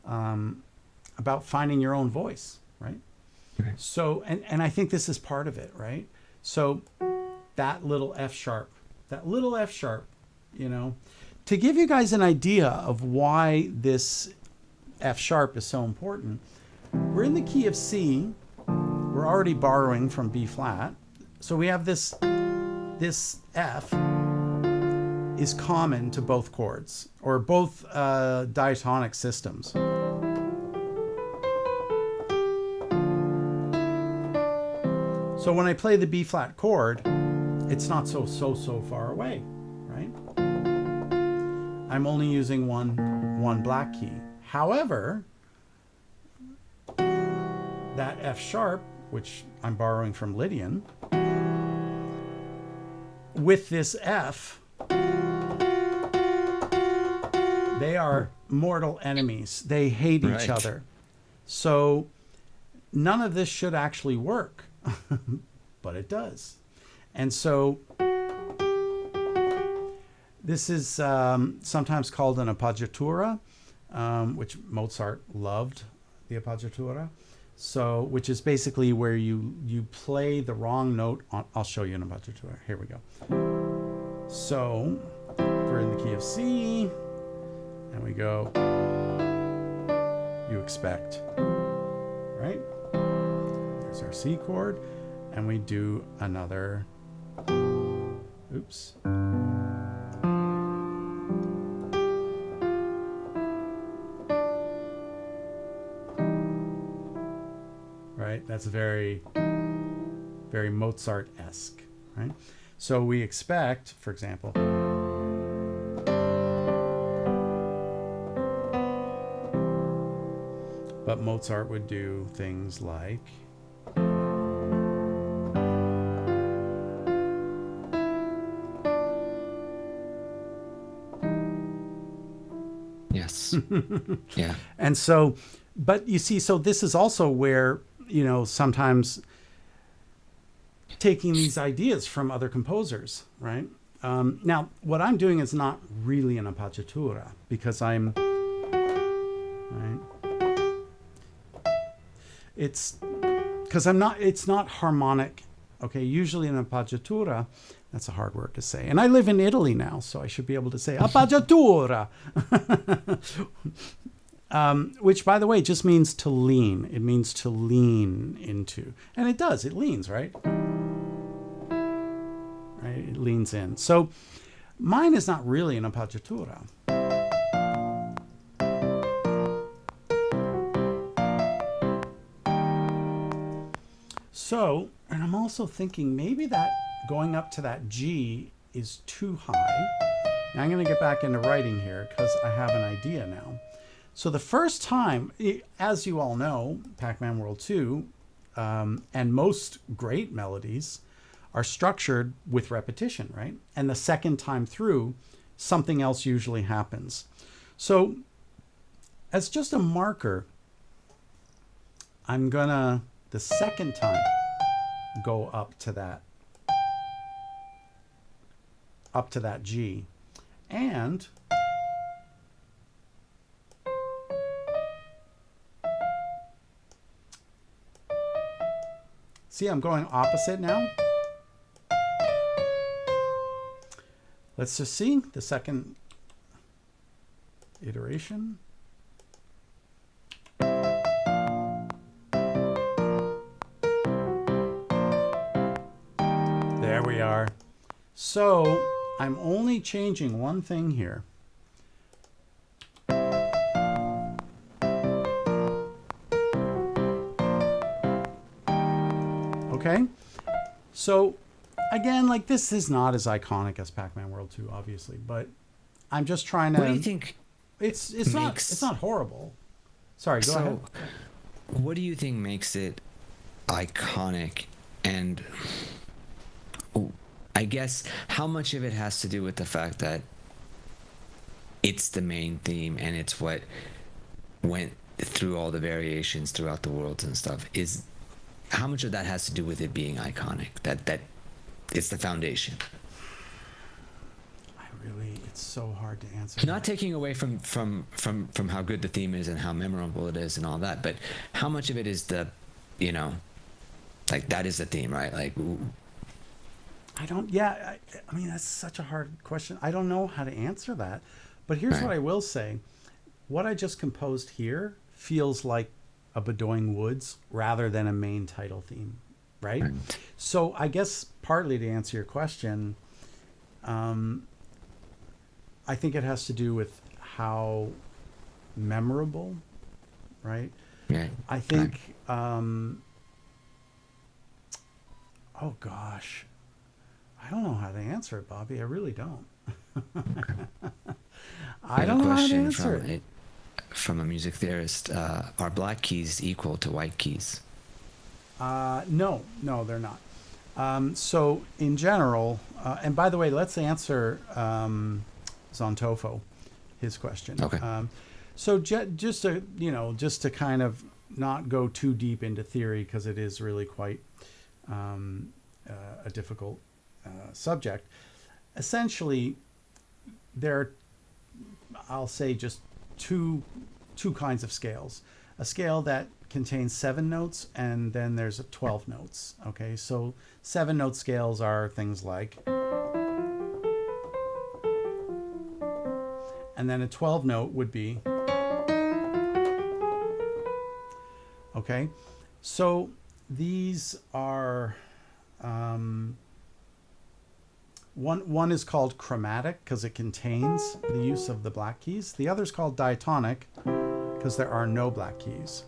about finding your own voice, right? So, and I think this is part of it, right? So that little F sharp, you know, to give you guys an idea of why this F sharp is so important, we're in the key of C. We're already borrowing from B flat. So we have this F is common to both chords or both diatonic systems. So when I play the B flat chord, it's not so far away, right? I'm only using one black key. However, that F sharp, which I'm borrowing from Lydian, with this F, they are mortal enemies. They hate each other. So none of this should actually work, but it does. And so this is sometimes called an appoggiatura, which Mozart loved, the appoggiatura. So, which is basically where you play the wrong note on. I'll show you an appoggiatura. Here we go. So we're in the key of C, and we go. You expect, right? There's our C chord, and we do another. Oops. Right? That's very, very Mozart-esque, right? So we expect, for example, but Mozart would do things like, Yes. Yeah. And so, but you see, so this is also where, sometimes taking these ideas from other composers, right? Now, what I'm doing is not really an appoggiatura because right? It's because it's not harmonic. Okay, usually an appoggiatura, that's a hard word to say. And I live in Italy now, so I should be able to say appoggiatura. Which, by the way, just means to lean. It means to lean into. And it does. It leans, right? Right? It leans in. So mine is not really an appoggiatura. So, and I'm also thinking maybe that going up to that G is too high. Now I'm going to get back into writing here because I have an idea now. So the first time, as you all know, Pac-Man World 2 and most great melodies are structured with repetition, right? And the second time through, something else usually happens. So as just a marker, I'm going to, the second time, go up to that G. And see, I'm going opposite now. Let's just see the second iteration. There we are. So I'm only changing one thing here. Okay. So again, like this is not as iconic as Pac-Man World 2, obviously, but I'm just trying to. What do you think? It's not horrible. Sorry, go ahead. What do you think makes it iconic? And I guess how much of it has to do with the fact that it's the main theme and it's what went through all the variations throughout the worlds and stuff? Is how much of that has to do with it being iconic? That it's the foundation. It's so hard to answer. Not taking away from how good the theme is and how memorable it is and all that, but how much of it is the, like that is the theme, right? Like, ooh. I mean, that's such a hard question. I don't know how to answer that. But here's what I will say. What I just composed here feels like a Bedoing Woods rather than a main title theme, right? So I guess partly to answer your question, I think it has to do with how memorable, right? Yeah. I think, oh gosh. I don't know how to answer it, Bobby. I really don't. I don't know how to answer it. From a music theorist, are black keys equal to white keys? No, they're not. So in general, and by the way, let's answer Zontofo, his question. Okay. So just to kind of not go too deep into theory, because it is really quite a difficult subject. Essentially, I'll say just two kinds of scales. A scale that contains 7 notes, and then there's 12 notes. Okay, so 7-note scales are things like, and then a 12-note would be, okay, so these are one is called chromatic because it contains the use of the black keys. The other is called diatonic because there are no black keys.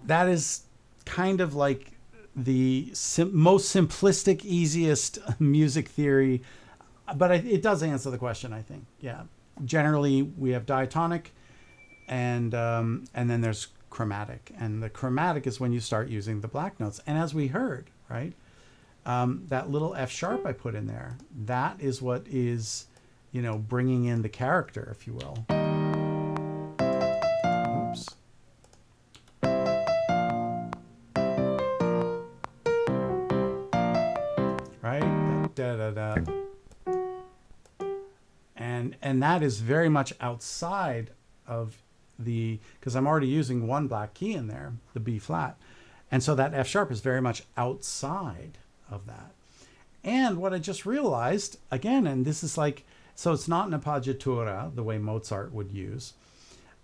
That is kind of like the most simplistic, easiest music theory, but it does answer the question, I think. Yeah, generally we have diatonic, and then there's chromatic, and the chromatic is when you start using the black notes. And as we heard, right, that little F sharp I put in there, that is what is bringing in the character, if you will. Oops. Right? Da, da, da. And that is very much outside of because I'm already using one black key in there, the B flat. And so that F sharp is very much outside of that. And what I just realized, again, and this is like, so it's not an appoggiatura the way Mozart would use.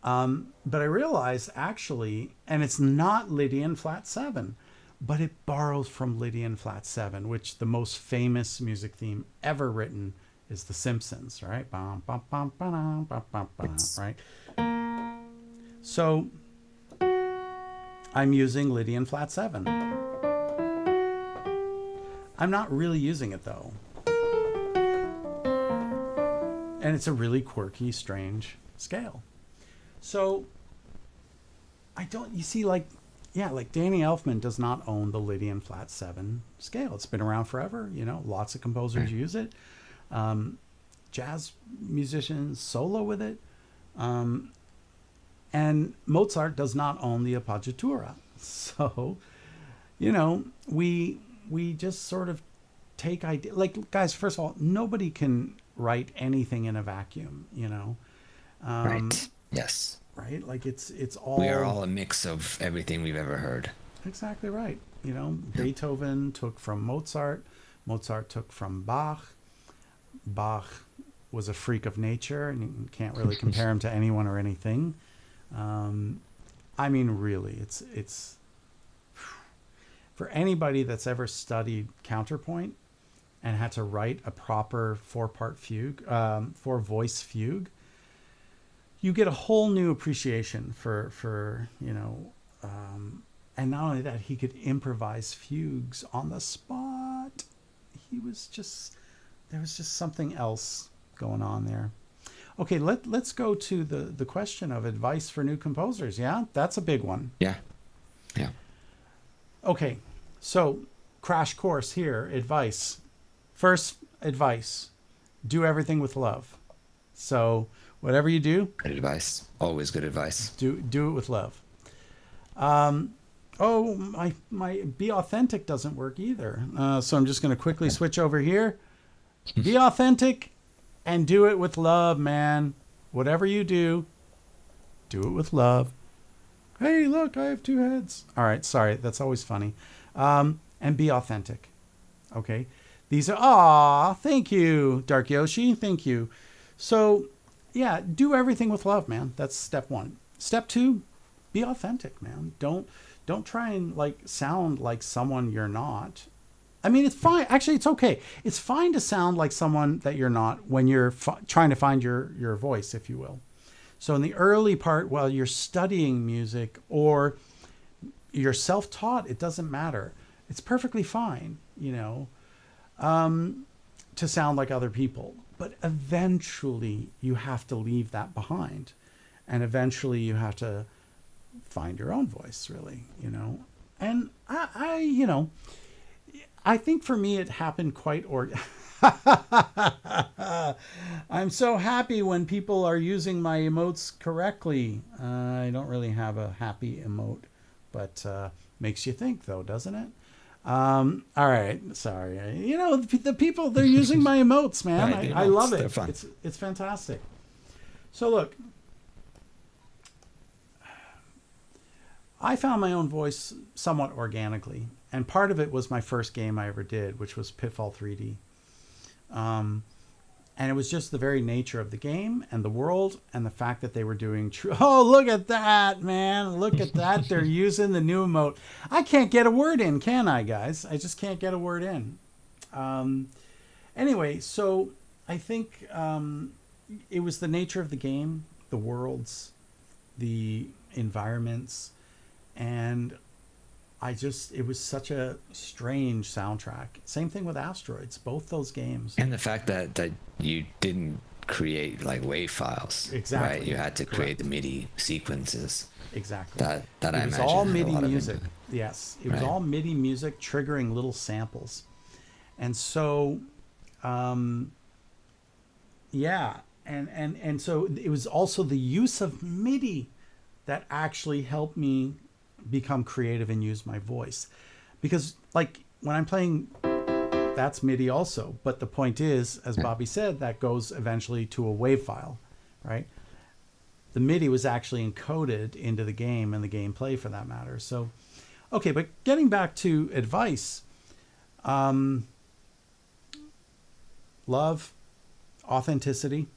But I realized actually, and it's not Lydian flat 7, but it borrows from Lydian flat 7, which the most famous music theme ever written is The Simpsons, right? Bum, bum, bum, ba-dum, bum, bum, ba-dum, right? So I'm using Lydian flat 7. I'm not really using it though. And it's a really quirky, strange scale. So you see, like Danny Elfman does not own the Lydian flat 7 scale. It's been around forever, lots of composers use it. Jazz musicians solo with it. And Mozart does not own the appoggiatura. So, we just sort of take idea. Like, guys, first of all, nobody can write anything in a vacuum, Right. Yes. Right? Like it's all... We are all a mix of everything we've ever heard. Exactly right. Beethoven took from Mozart. Mozart took from Bach. Bach was a freak of nature, and you can't really compare him to anyone or anything. I mean, really, it's for anybody that's ever studied counterpoint and had to write a proper 4-part fugue, 4-voice fugue, you get a whole new appreciation for and not only that, he could improvise fugues on the spot. There was just something else going on there. Okay, let's go to the question of advice for new composers. Yeah, that's a big one. Yeah. Okay, so crash course here, advice. First advice, do everything with love. So whatever you do, Good advice. Always good advice. do it with love. My be authentic doesn't work either. So I'm just going to quickly switch over here. Be authentic and do it with love, man. Whatever you do it with love. Hey, look, I have 2 heads. All right, sorry, that's always funny. And be authentic. Okay, these are thank you, Dark Yoshi, thank you. So yeah, do everything with love, man. That's step 1. Step 2, be authentic, man. Don't try and sound like someone you're not. I mean, it's fine. Actually, it's okay. It's fine to sound like someone that you're not when you're trying to find your voice, if you will. So in the early part, while you're studying music or you're self-taught, it doesn't matter. It's perfectly fine, to sound like other people. But eventually you have to leave that behind. And eventually you have to find your own voice, really, And I think for me it happened quite I'm so happy when people are using my emotes correctly. I don't really have a happy emote, but makes you think though, doesn't it? All right, sorry. The people, they're using my emotes, man. Right, I love it. They're fun. It's fantastic. So look, I found my own voice somewhat organically, and part of it was my first game I ever did, which was Pitfall 3D. And it was just the very nature of the game and the world and the fact that they were doing Oh, look at that, man. Look at that. They're using the new emote. I can't get a word in, can I, guys? I just can't get a word in. Anyway, so I think it was the nature of the game, the worlds, the environments, and it was such a strange soundtrack. Same thing with Asteroids, both those games. And the fact that you didn't create wave files. Exactly. Right? You had to create the MIDI sequences. Exactly. That it I was imagine all had a MIDI lot of music. input. Yes, it was Right. all MIDI music triggering little samples, and so Yeah, and so it was also the use of MIDI that actually helped me become creative and use my voice, because like when I'm playing, that's MIDI also. But the point is, as Bobby said, that goes eventually to a WAV file, right? The MIDI was actually encoded into the game and the gameplay for that matter. So, okay, but getting back to advice, love, authenticity,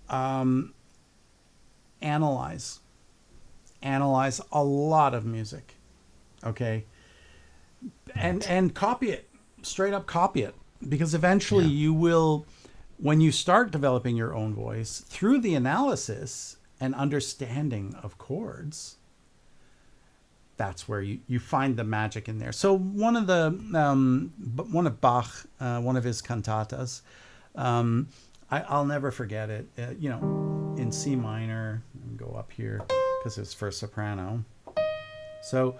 analyze a lot of music, okay, and copy it, straight up copy it, because eventually you will, when you start developing your own voice through the analysis and understanding of chords, that's where you find the magic in there. So one of Bach, one of his cantatas, I'll never forget it. In C minor, and go up here because it's for soprano. So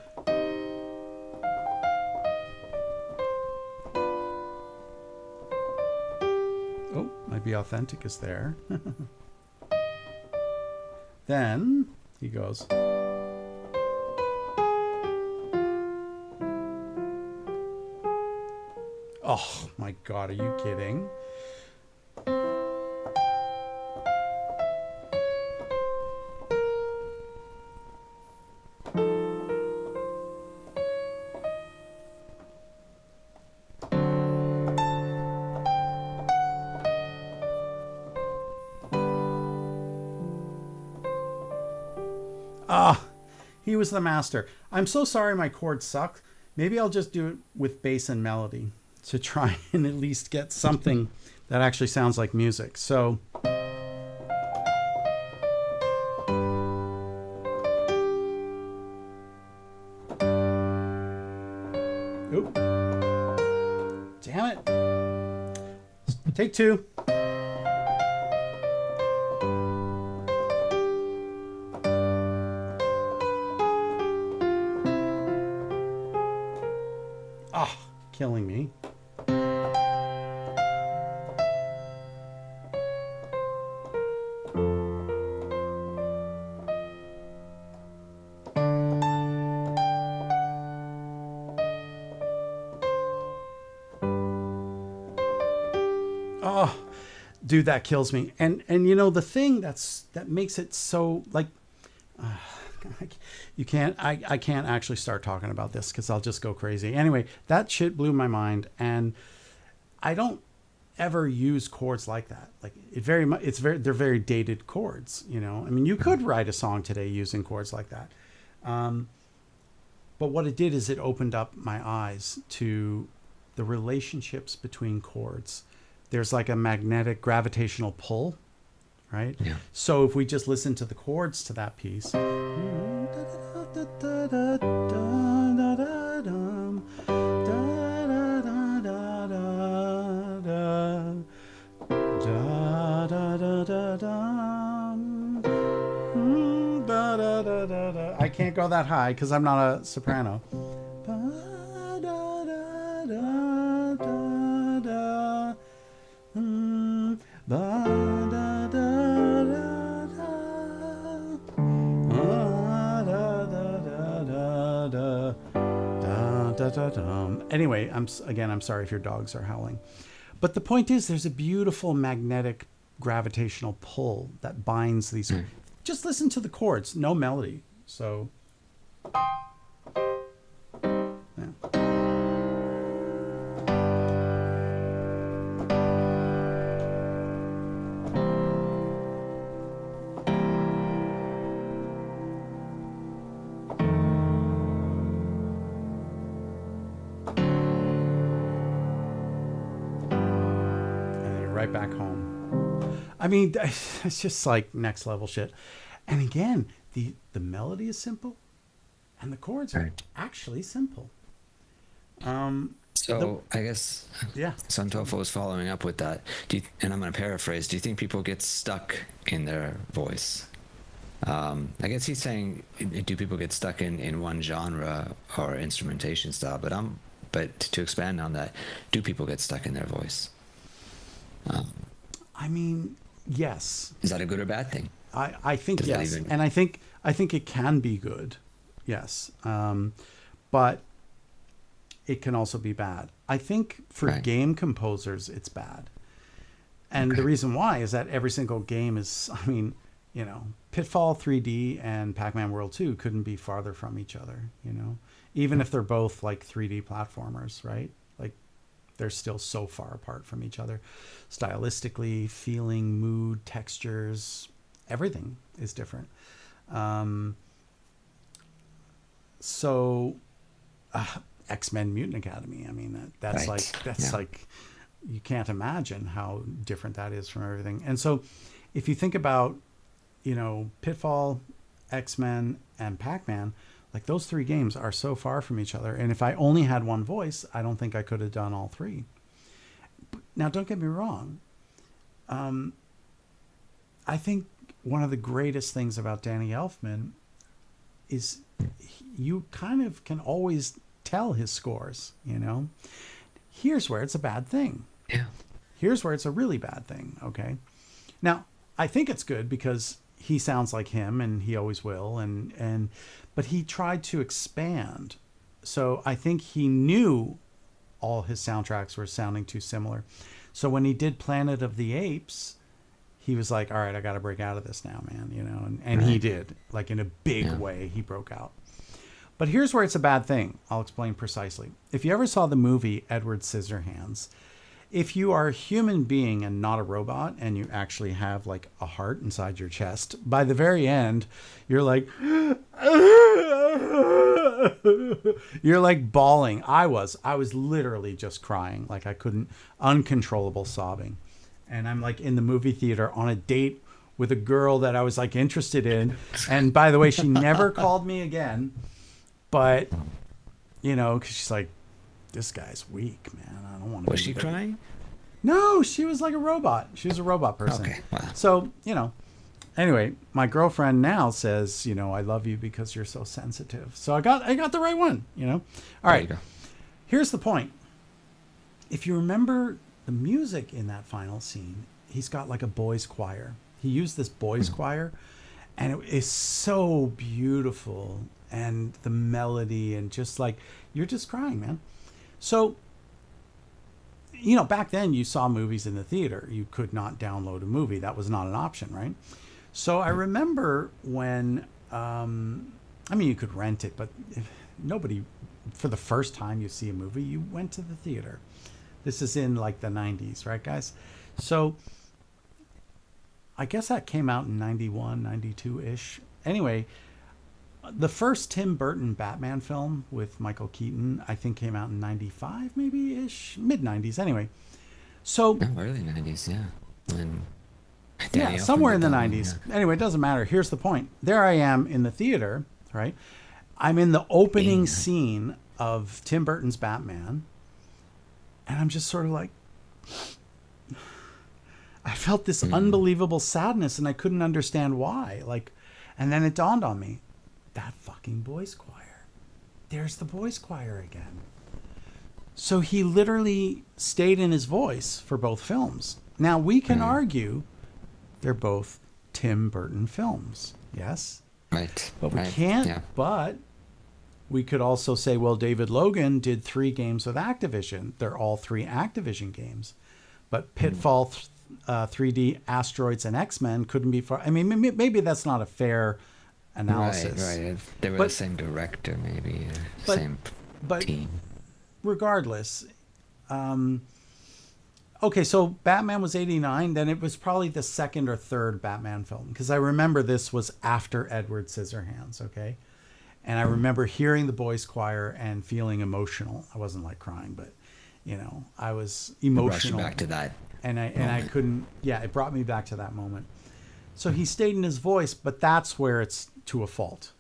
might be authentic is there. Then he goes. Oh my God, are you kidding? He was the master. I'm so sorry my chords suck. Maybe I'll just do it with bass and melody to try and at least get something that actually sounds like music. So oop. Damn it. Take two. Killing me. Oh, dude, that kills me. And the thing that makes it so like you can't, I can't actually start talking about this because I'll just go crazy. Anyway, that shit blew my mind, and I don't ever use chords like that. Like they're very dated chords, I mean, you could write a song today using chords like that. But what it did is it opened up my eyes to the relationships between chords. There's like a magnetic gravitational pull, right? Yeah. So if we just listen to the chords to that piece, I can't go that high because I'm not a soprano. Anyway, I'm sorry if your dogs are howling. But the point is, there's a beautiful magnetic gravitational pull that binds these. Just listen to the chords, no melody. So, yeah. Right back home. I mean, it's just like next level shit. And again, the melody is simple and the chords are actually simple. I guess Santofo is following up with that. And I'm going to paraphrase. Do you think people get stuck in their voice? I guess he's saying, do people get stuck in one genre or instrumentation style? But to expand on that, do people get stuck in their voice? I mean, yes. Is that a good or bad thing? I think Does that yes, even- and I think it can be good, yes, but it can also be bad. I think for Right. game composers, it's bad, and the Okay. reason why is that every single game is. I mean, Pitfall 3D and Pac-Man World 2 couldn't be farther from each other. Even if they're both like 3D platformers, right? Like they're still so far apart from each other, stylistically, feeling, mood, textures, everything is different. So X-Men Mutant Academy, I mean that's Right. that's Yeah. like you can't imagine how different that is from everything. And so if you think about Pitfall, X-Men, and Pac-Man, like those three games are so far from each other, and if I only had one voice, I don't think I could have done all three. Now don't get me wrong, I think one of the greatest things about Danny Elfman is you kind of can always tell his scores. Here's where it's a bad thing. Yeah. Here's where it's a really bad thing. Okay. Now, I think it's good because he sounds like him and he always will. But he tried to expand. So I think he knew all his soundtracks were sounding too similar. So when he did Planet of the Apes, he was like, all right, I got to break out of this now, man. And he did, like in a big way, he broke out. But here's where it's a bad thing. I'll explain precisely. If you ever saw the movie Edward Scissorhands, if you are a human being and not a robot and you actually have like a heart inside your chest, by the very end, you're like, you're like bawling. I was literally just crying. Like I couldn't, uncontrollable sobbing. And I'm like in the movie theater on a date with a girl that I was like interested in. And by the way, she never called me again. But, because she's like, this guy's weak, man. I don't want to. Was she crying? No, she was like a robot. She was a robot person. Okay. Wow. So, anyway, my girlfriend now says, I love you because you're so sensitive. So I got the right one, All right. There you go. Here's the point. If you remember the music in that final scene, he's got like a boys' choir. He used this boys' choir, and it is so beautiful. And the melody, and just like, you're just crying, man. So, back then you saw movies in the theater. You could not download a movie. That was not an option, right? So I remember when, you could rent it, but nobody, for the first time you see a movie, you went to the theater. This is in like the 90s, right, guys? So I guess that came out in 91, 92-ish. Anyway, the first Tim Burton Batman film with Michael Keaton, I think came out in 95, maybe-ish, mid-90s. Anyway, so... No, early 90s, yeah. When yeah, somewhere in the 90s. Yeah. Anyway, it doesn't matter. Here's the point. There I am in the theater, right? I'm in the opening scene of Tim Burton's Batman, and I'm just sort of like... I felt this unbelievable sadness, and I couldn't understand why. And then it dawned on me. That fucking boys' choir. There's the boys' choir again. So he literally stayed in his voice for both films. Now, we can argue they're both Tim Burton films. Yes? Right. But we can't. Yeah. But we could also say, well, David Logan did 3 games with Activision. They're all 3 Activision games. But Pitfall, 3D, Asteroids, and X-Men couldn't be far. I mean, maybe that's not a fair analysis. Right. They were the same director, maybe. Same team. Regardless, okay, so Batman was 89, then it was probably the second or third Batman film, because I remember this was after Edward Scissorhands, okay? And I remember hearing the boys' choir and feeling emotional. I wasn't like crying, but, I was emotional. Back to that. And I couldn't, it brought me back to that moment. So he stayed in his voice, but that's where it's to a fault.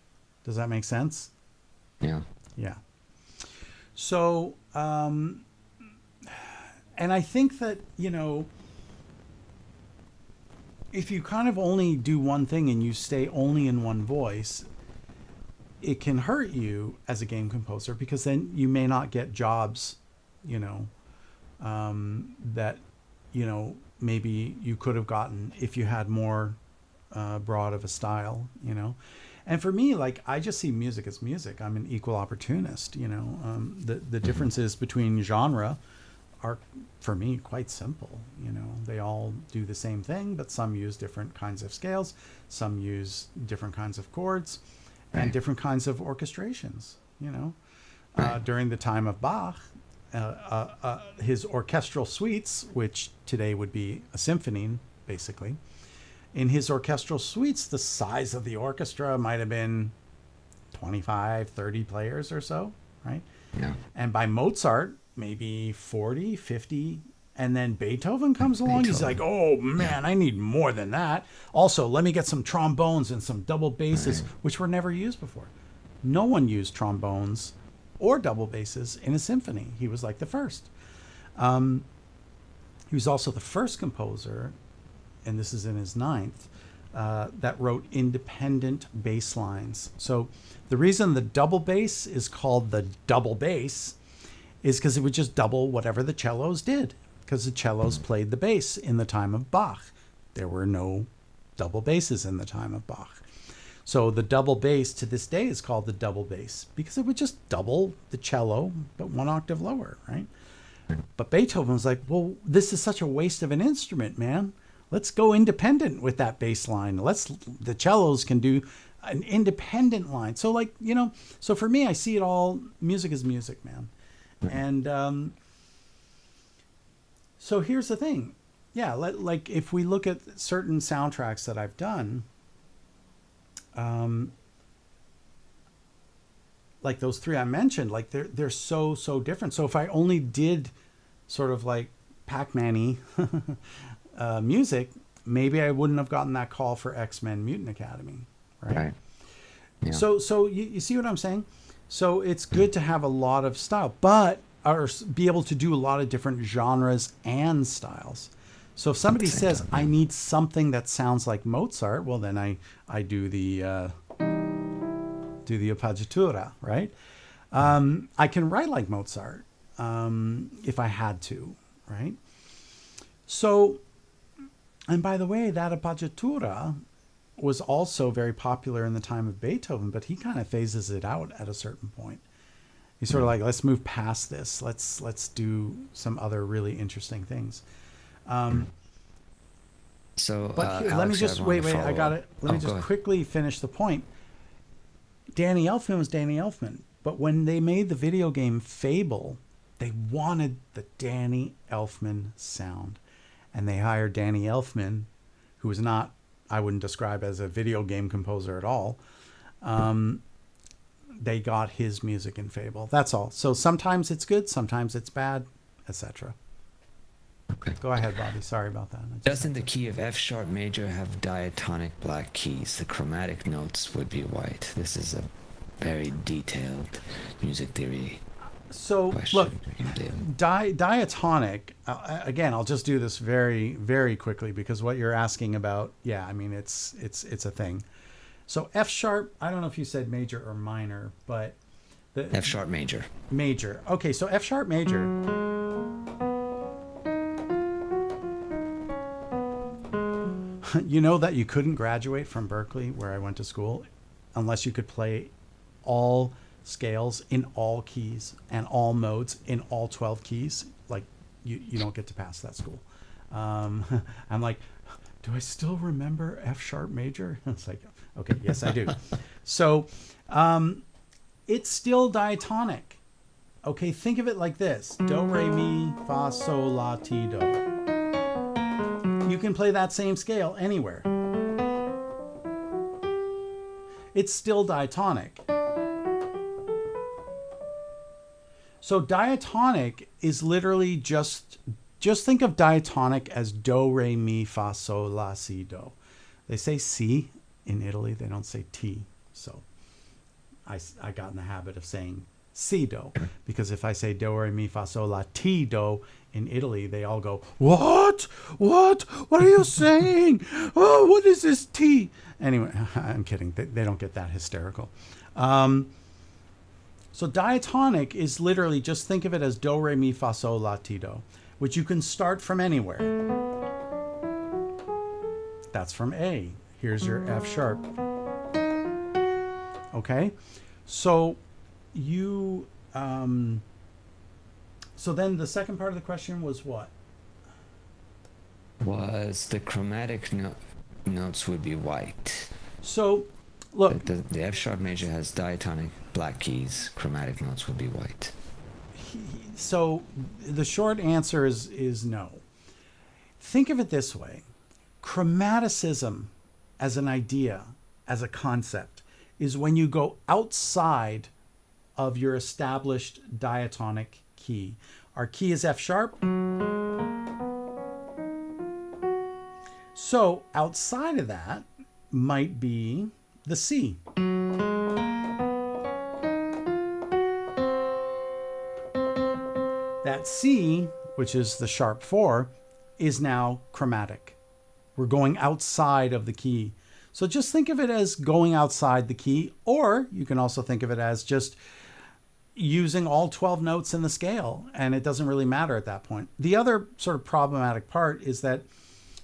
Does that make sense? Yeah. Yeah. So, and I think that, if you kind of only do one thing and you stay only in one voice, it can hurt you as a game composer, because then you may not get jobs, that maybe you could have gotten if you had more broad of a style, And for me, like, I just see music as music. I'm an equal opportunist, The differences between genre are, for me, quite simple. They all do the same thing, but some use different kinds of scales, some use different kinds of chords, and different kinds of orchestrations. During the time of Bach, his orchestral suites, which today would be a symphony, basically. In his orchestral suites, the size of the orchestra might have been 25, 30 players or so, right? Yeah. And by Mozart, maybe 40, 50. And then Beethoven comes along. He's like, oh, man, I need more than that. Also, let me get some trombones and some double basses, which were never used before. No one used trombones or double basses in a symphony. He was like the first. He was also the first composer, and this is in his ninth, that wrote independent bass lines. So the reason the double bass is called the double bass is because it would just double whatever the cellos did, because the cellos played the bass in the time of Bach. There were no double basses in the time of Bach. So the double bass to this day is called the double bass because it would just double the cello, but one octave lower, right? But Beethoven was like, well, this is such a waste of an instrument, man. Let's go independent with that bass line. The cellos can do an independent line. So so for me, I see it all, music is music, man. And so here's the thing. Yeah, like if we look at certain soundtracks that I've done, like those three I mentioned, like they're so different. So if I only did sort of like Pac-Man-y music, maybe I wouldn't have gotten that call for X-Men Mutant Academy, right? Yeah. So you see what I'm saying? So it's good to have a lot of style, or be able to do a lot of different genres and styles. So if somebody says, I need something that sounds like Mozart, well, then I do the appoggiatura, right? I can write like Mozart if I had to, right? So, and by the way, that appoggiatura was also very popular in the time of Beethoven, but he kind of phases it out at a certain point. He's sort of like, let's move past this. Let's do some other really interesting things. Let me just wait. I got it. Let me just quickly finish the point. Danny Elfman was Danny Elfman, but when they made the video game Fable, they wanted the Danny Elfman sound, and they hired Danny Elfman, who was not, I wouldn't describe as a video game composer at all. They got his music in Fable. That's all. So sometimes it's good, sometimes it's bad, etc. Okay. Go ahead, Bobby. Sorry about that. Doesn't the key of F sharp major have diatonic black keys? The chromatic notes would be white. This is a very detailed music theory. So look, diatonic. Again, I'll just do this very, very quickly because what you're asking about, yeah, I mean it's a thing. So F sharp. I don't know if you said major or minor, but the F sharp major. Major. Okay, so F sharp major. You know that you couldn't graduate from Berkeley, where I went to school, unless you could play all scales in all keys and all modes in all 12 keys. Like you don't get to pass that school. I'm like, do I still remember F sharp major? It's like, okay, yes, I do. So it's still diatonic. Okay, think of it like this. Do, re, mi, fa, sol, la, ti, do. You can play that same scale anywhere. It's still diatonic. So diatonic is literally just think of diatonic as do, re, mi, fa, sol, la, si, do. They say si in Italy. They don't say ti. So I got in the habit of saying si, do. Because if I say do, re, mi, fa, sol, la, ti, do in Italy, they all go, what? What are you saying? Oh, what is this ti? Anyway, I'm kidding. They don't get that hysterical. So diatonic is literally, just think of it as do, re, mi, fa, sol, la, ti, do. which you can start from anywhere. That's from A. Here's your F sharp. Okay, so you so then the second part of the question was what? Was the chromatic notes would be white. So look, the F sharp major has diatonic black keys. Chromatic notes would be white. So the short answer is no. Think of it this way. Chromaticism as an idea, as a concept, is when you go outside of your established diatonic key. Our key is F sharp. So outside of that might be the C. That C, which is the sharp 4, is now chromatic. We're going outside of the key. So just think of it as going outside the key, or you can also think of it as just using all 12 notes in the scale, and it doesn't really matter at that point. The other sort of problematic part is that,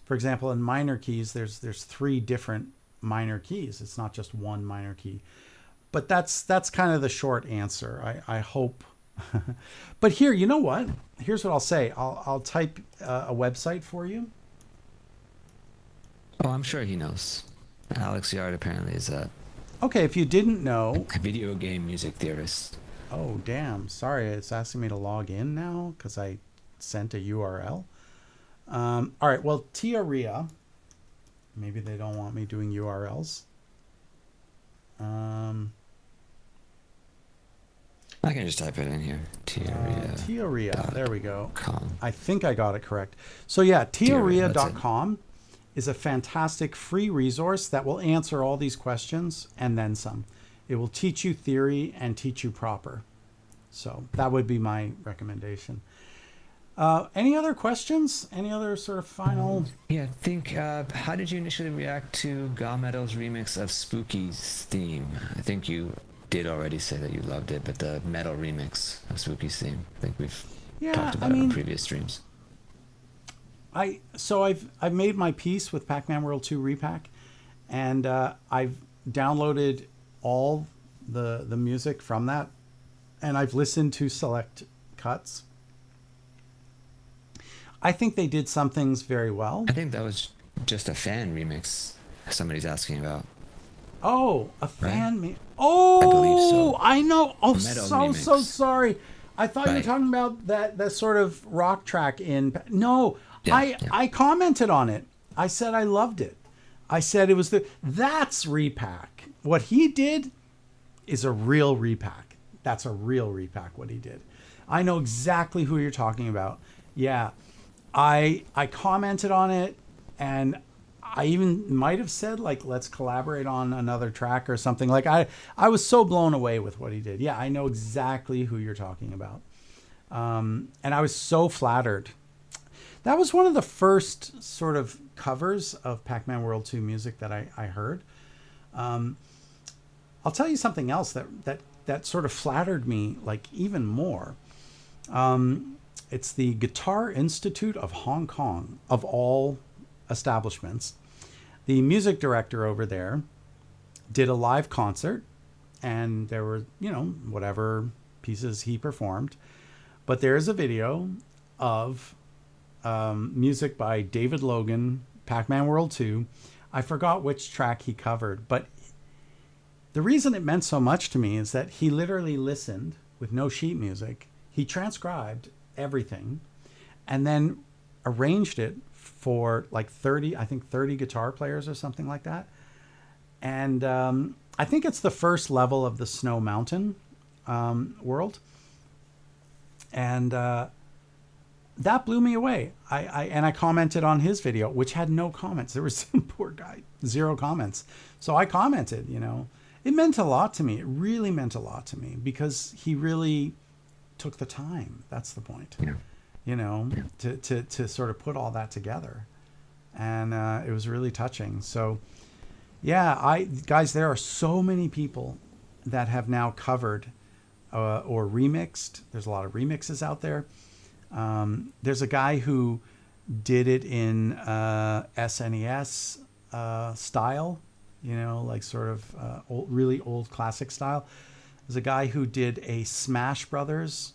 for example, in minor keys, there's 3 different minor keys. It's not just one minor key. But that's kind of the short answer. I hope. But here, you know what? Here's what I'll say. I'll type a website for you. Oh, I'm sure he knows. Alex Yard apparently is a Okay, if you didn't know. video game music theorist. Oh, damn. Sorry, it's asking me to log in now because I sent a URL. All right, well, Teoria. Maybe they don't want me doing URLs. I can just type it in here. Teoria. There we go. .com. I think I got it correct. So yeah, teoria.com is a fantastic free resource that will answer all these questions and then some. It will teach you theory and teach you proper. So that would be my recommendation. Any other questions? Any other sort of final? Yeah, I think, how did you initially react to Ga Metal's remix of Spooky's theme? I think you did already say that you loved it, but the metal remix of Spooky's theme, I think we've talked about it on previous streams. I've made my peace with Pac-Man World 2 Re-Pac, and I've downloaded all the music from that, and I've listened to select cuts. I think they did some things very well. I think that was just a fan remix somebody's asking about. Oh, a fan me. Oh, I believe so. I know. Oh, Metal so remix. sorry. I thought you were talking about that sort of rock track in. No, I commented on it. I said I loved it. I said it was that's Re-Pac. What he did is a real Re-Pac. That's a real Re-Pac. What he did. I know exactly who you're talking about. Yeah, I commented on it, and I even might have said, like, let's collaborate on another track or something. Like, I was so blown away with what he did. Yeah, I know exactly who you're talking about. And I was so flattered. That was one of the first sort of covers of Pac-Man World 2 music that I heard. I'll tell you something else that sort of flattered me, like, even more. It's the Guitar Institute of Hong Kong, of all establishments. The music director over there did a live concert, and there were, whatever pieces he performed. But there is a video of music by David Logan, Pac-Man World 2. I forgot which track he covered, but the reason it meant so much to me is that he literally listened with no sheet music. He transcribed everything and then arranged it for like 30 guitar players or something like that. And I think it's the first level of the Snow Mountain world. And that blew me away. I commented on his video, which had no comments. There was some poor guy, 0 comments. So I commented, It meant a lot to me. It really meant a lot to me because he really took the time. That's the point. Yeah. To sort of put all that together. And it was really touching. So, yeah, guys, there are so many people that have now covered or remixed. There's a lot of remixes out there. There's a guy who did it in SNES style, like sort of really old classic style. There's a guy who did a Smash Brothers,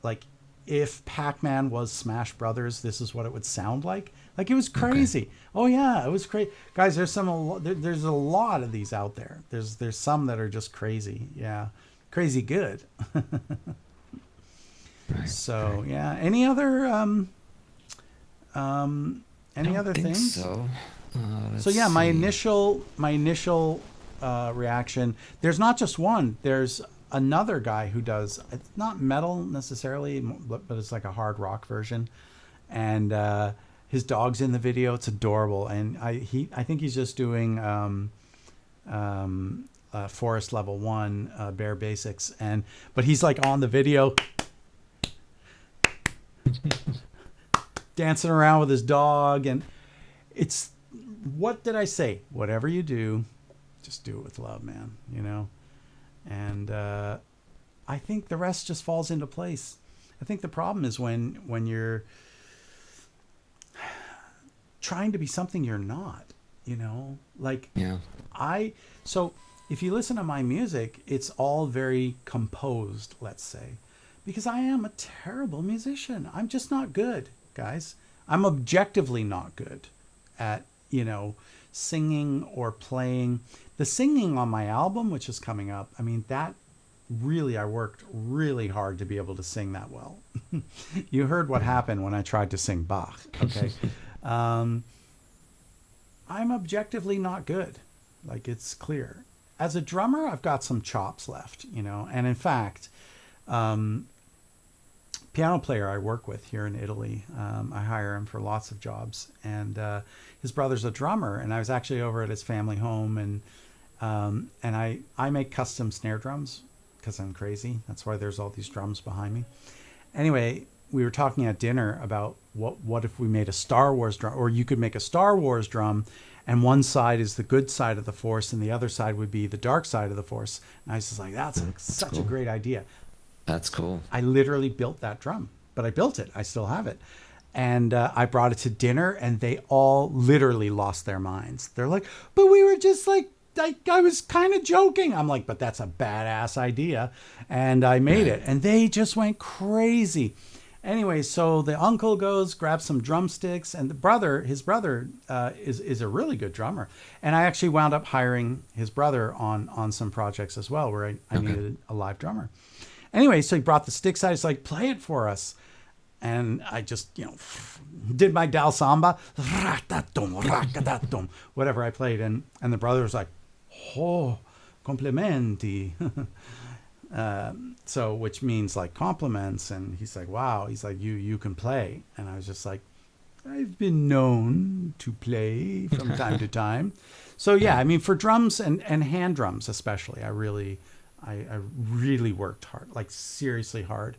like if Pac-Man was Smash Brothers, this is what it would sound like. Like it was crazy. Okay. Oh yeah, it was crazy, guys. There's there's a lot of these out there. There's some that are just crazy. Yeah, crazy good. Right, so right. yeah. Any other any other things? So. So yeah, See. my initial reaction. There's not just one. There's another guy who does. It's not metal necessarily, but it's like a hard rock version, and his dog's in the video. It's adorable, and I think he's just doing Forest Level 1 bare basics, but he's like on the video. Dancing around with his dog, and it's, what did I say? Whatever you do, just do it with love, man. And I think the rest just falls into place. I think the problem is when you're trying to be something you're not. Like Yeah. So if you listen to my music, it's all very composed, let's say, because I am a terrible musician. I'm just not good, guys. I'm objectively not good at, singing or playing. The singing on my album, which is coming up, I mean, that really, I worked really hard to be able to sing that well. You heard what happened when I tried to sing Bach, okay? I'm objectively not good. Like, it's clear. As a drummer, I've got some chops left, and in fact, piano player I work with here in Italy. I hire him for lots of jobs, and his brother's a drummer. And I was actually over at his family home, and I make custom snare drums because I'm crazy. That's why there's all these drums behind me. Anyway, we were talking at dinner about what if we made a Star Wars drum, or you could make a Star Wars drum, and one side is the good side of the Force, and the other side would be the dark side of the Force. And I was just like, that's such cool. A great idea. That's cool. I literally built that drum, but I built it. I still have it. And I brought it to dinner, and they all literally lost their minds. They're like, but we were just like I was kind of joking. I'm like, but that's a badass idea. And I made it. And they just went crazy. Anyway, so the uncle goes, grabs some drumsticks, and his brother is a really good drummer. And I actually wound up hiring his brother on some projects as well, where I needed a live drummer. Anyway, so he brought the sticks out. He's like, play it for us. And I just, did my Dal Samba, whatever I played. And the brother was like, oh, complimenti. So, which means like compliments. And he's like, wow. He's like, you can play. And I was just like, I've been known to play from time to time. So, yeah, I mean, for drums and hand drums especially, I really worked hard, like seriously hard,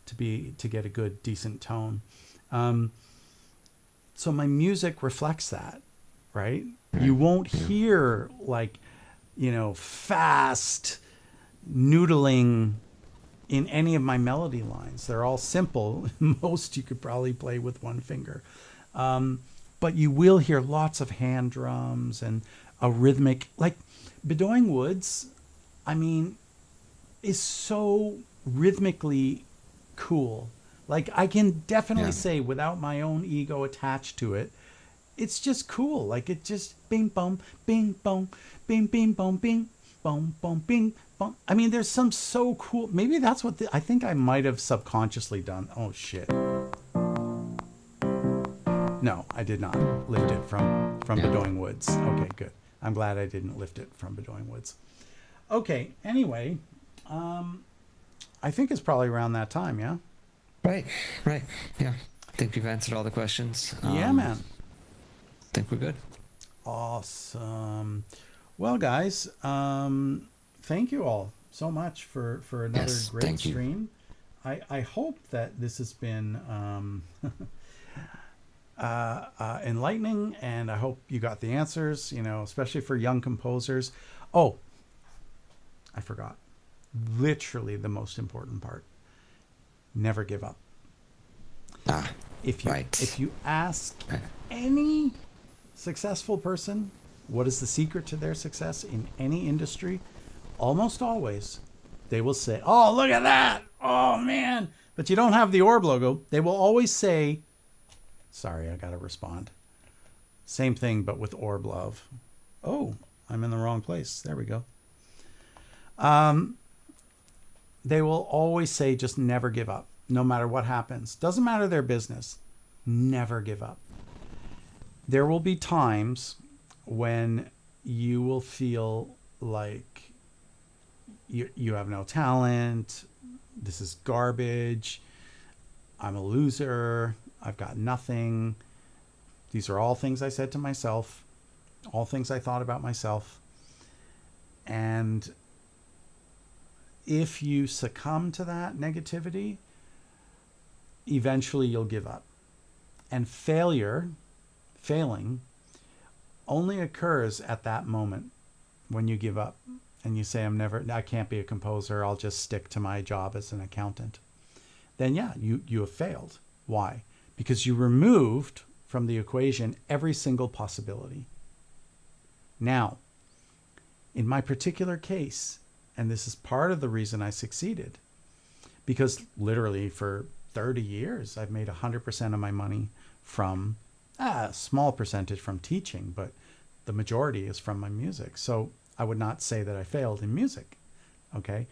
to get a good, decent tone. So my music reflects that, right? You won't hear like, fast noodling in any of my melody lines. They're all simple. Most you could probably play with one finger. But you will hear lots of hand drums and a rhythmic, like Bedouin Woods, I mean, is so rhythmically cool. Like I can definitely say, without my own ego attached to it, it's just cool. Like it just bing bong bing bong bing bing bong bing bong bong bing bong. I mean, there's some so cool. Maybe that's what I think I might have subconsciously done. Oh shit. No, I did not lift it from Bedouin Woods. Okay, good. I'm glad I didn't lift it from Bedouin Woods. Okay, anyway, I think it's probably around that time, yeah? Right. Yeah. I think we've answered all the questions. Yeah, man. I think we're good. Awesome. Well, guys, thank you all so much for another great stream. I hope that this has been enlightening, and I hope you got the answers, especially for young composers. Oh, I forgot. Literally the most important part. Never give up. Ah, If you right. if you ask Right. any successful person what is the secret to their success in any industry, almost always they will say, "Oh, look at that! Oh man!" But you don't have the orb logo. They will always say, "Sorry, I got to respond." Same thing, but with orb love. Oh, I'm in the wrong place. There we go. They will always say, just never give up, no matter what happens. Doesn't matter their business. Never give up. There will be times when you will feel like you have no talent. This is garbage. I'm a loser. I've got nothing. These are all things I said to myself, all things I thought about myself. And if you succumb to that negativity, eventually you'll give up. And failing, only occurs at that moment when you give up and you say, I can't be a composer. I'll just stick to my job as an accountant. Then yeah, you have failed. Why? Because you removed from the equation every single possibility. Now, in my particular case, and this is part of the reason I succeeded, because literally for 30 years, I've made 100% of my money from a small percentage from teaching, but the majority is from my music. So I would not say that I failed in music. Okay.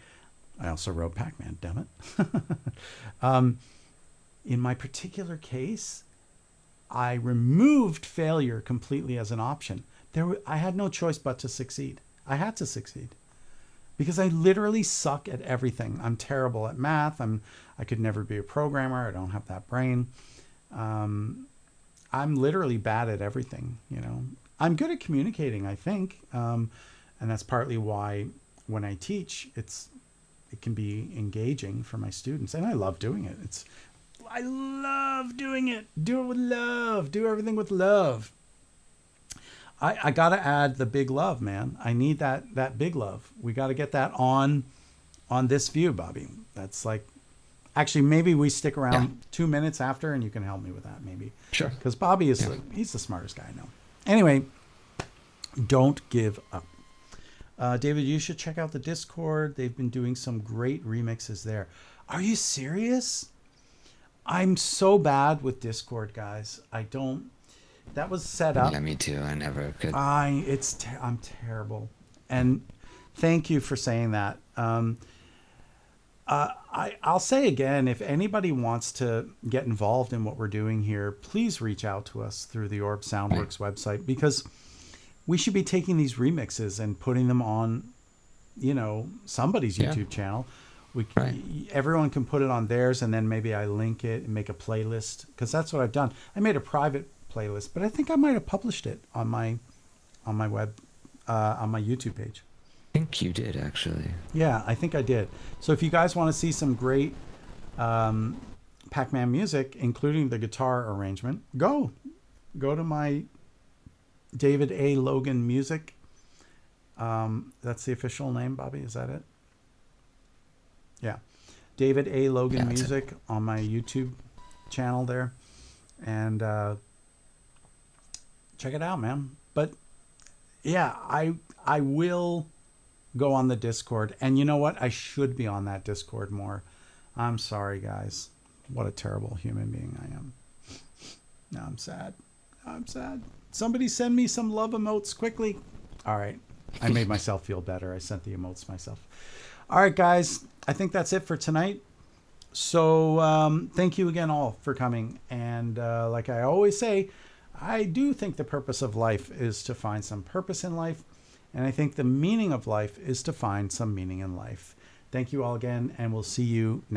I also wrote Pac-Man, damn it. In my particular case, I removed failure completely as an option. I had no choice but to succeed. I had to succeed because I literally suck at everything. I'm terrible at math. I could never be a programmer. I don't have that brain. I'm literally bad at everything. I'm good at communicating, I think, and that's partly why when I teach, it can be engaging for my students, and I love doing it. I love doing it. Do it with love. Do everything with love. I got to add the big love, man. I need that big love. We got to get that on this view, Bobby. That's like, actually, maybe we stick around 2 minutes after and you can help me with that, maybe. Sure. Because Bobby he's the smartest guy I know. Anyway, don't give up. David, you should check out the Discord. They've been doing some great remixes there. Are you serious? I'm so bad with Discord, guys. That was set up. Yeah, me too. I never could. I'm terrible. And thank you for saying that. I'll say again, if anybody wants to get involved in what we're doing here, please reach out to us through the Orb Soundworks website, because we should be taking these remixes and putting them on, somebody's YouTube channel. Everyone can put it on theirs, and then maybe I link it and make a playlist, because that's what I've done. I made a private playlist, but I think I might have published it on my web on my YouTube page. I think you did, actually. Yeah, I think I did. So if you guys want to see some great Pac-Man music, including the guitar arrangement, go to my David A. Logan Music. That's the official name, Bobby. Is that it? Yeah. David A. Logan Music on my YouTube channel there. And check it out, man. But yeah, I will go on the Discord. And you know what? I should be on that Discord more. I'm sorry, guys. What a terrible human being I am. Now I'm sad. Somebody send me some love emotes quickly. All right. I made myself feel better. I sent the emotes myself. All right, guys. I think that's it for tonight. So thank you again all for coming. And like I always say, I do think the purpose of life is to find some purpose in life. And I think the meaning of life is to find some meaning in life. Thank you all again, and we'll see you next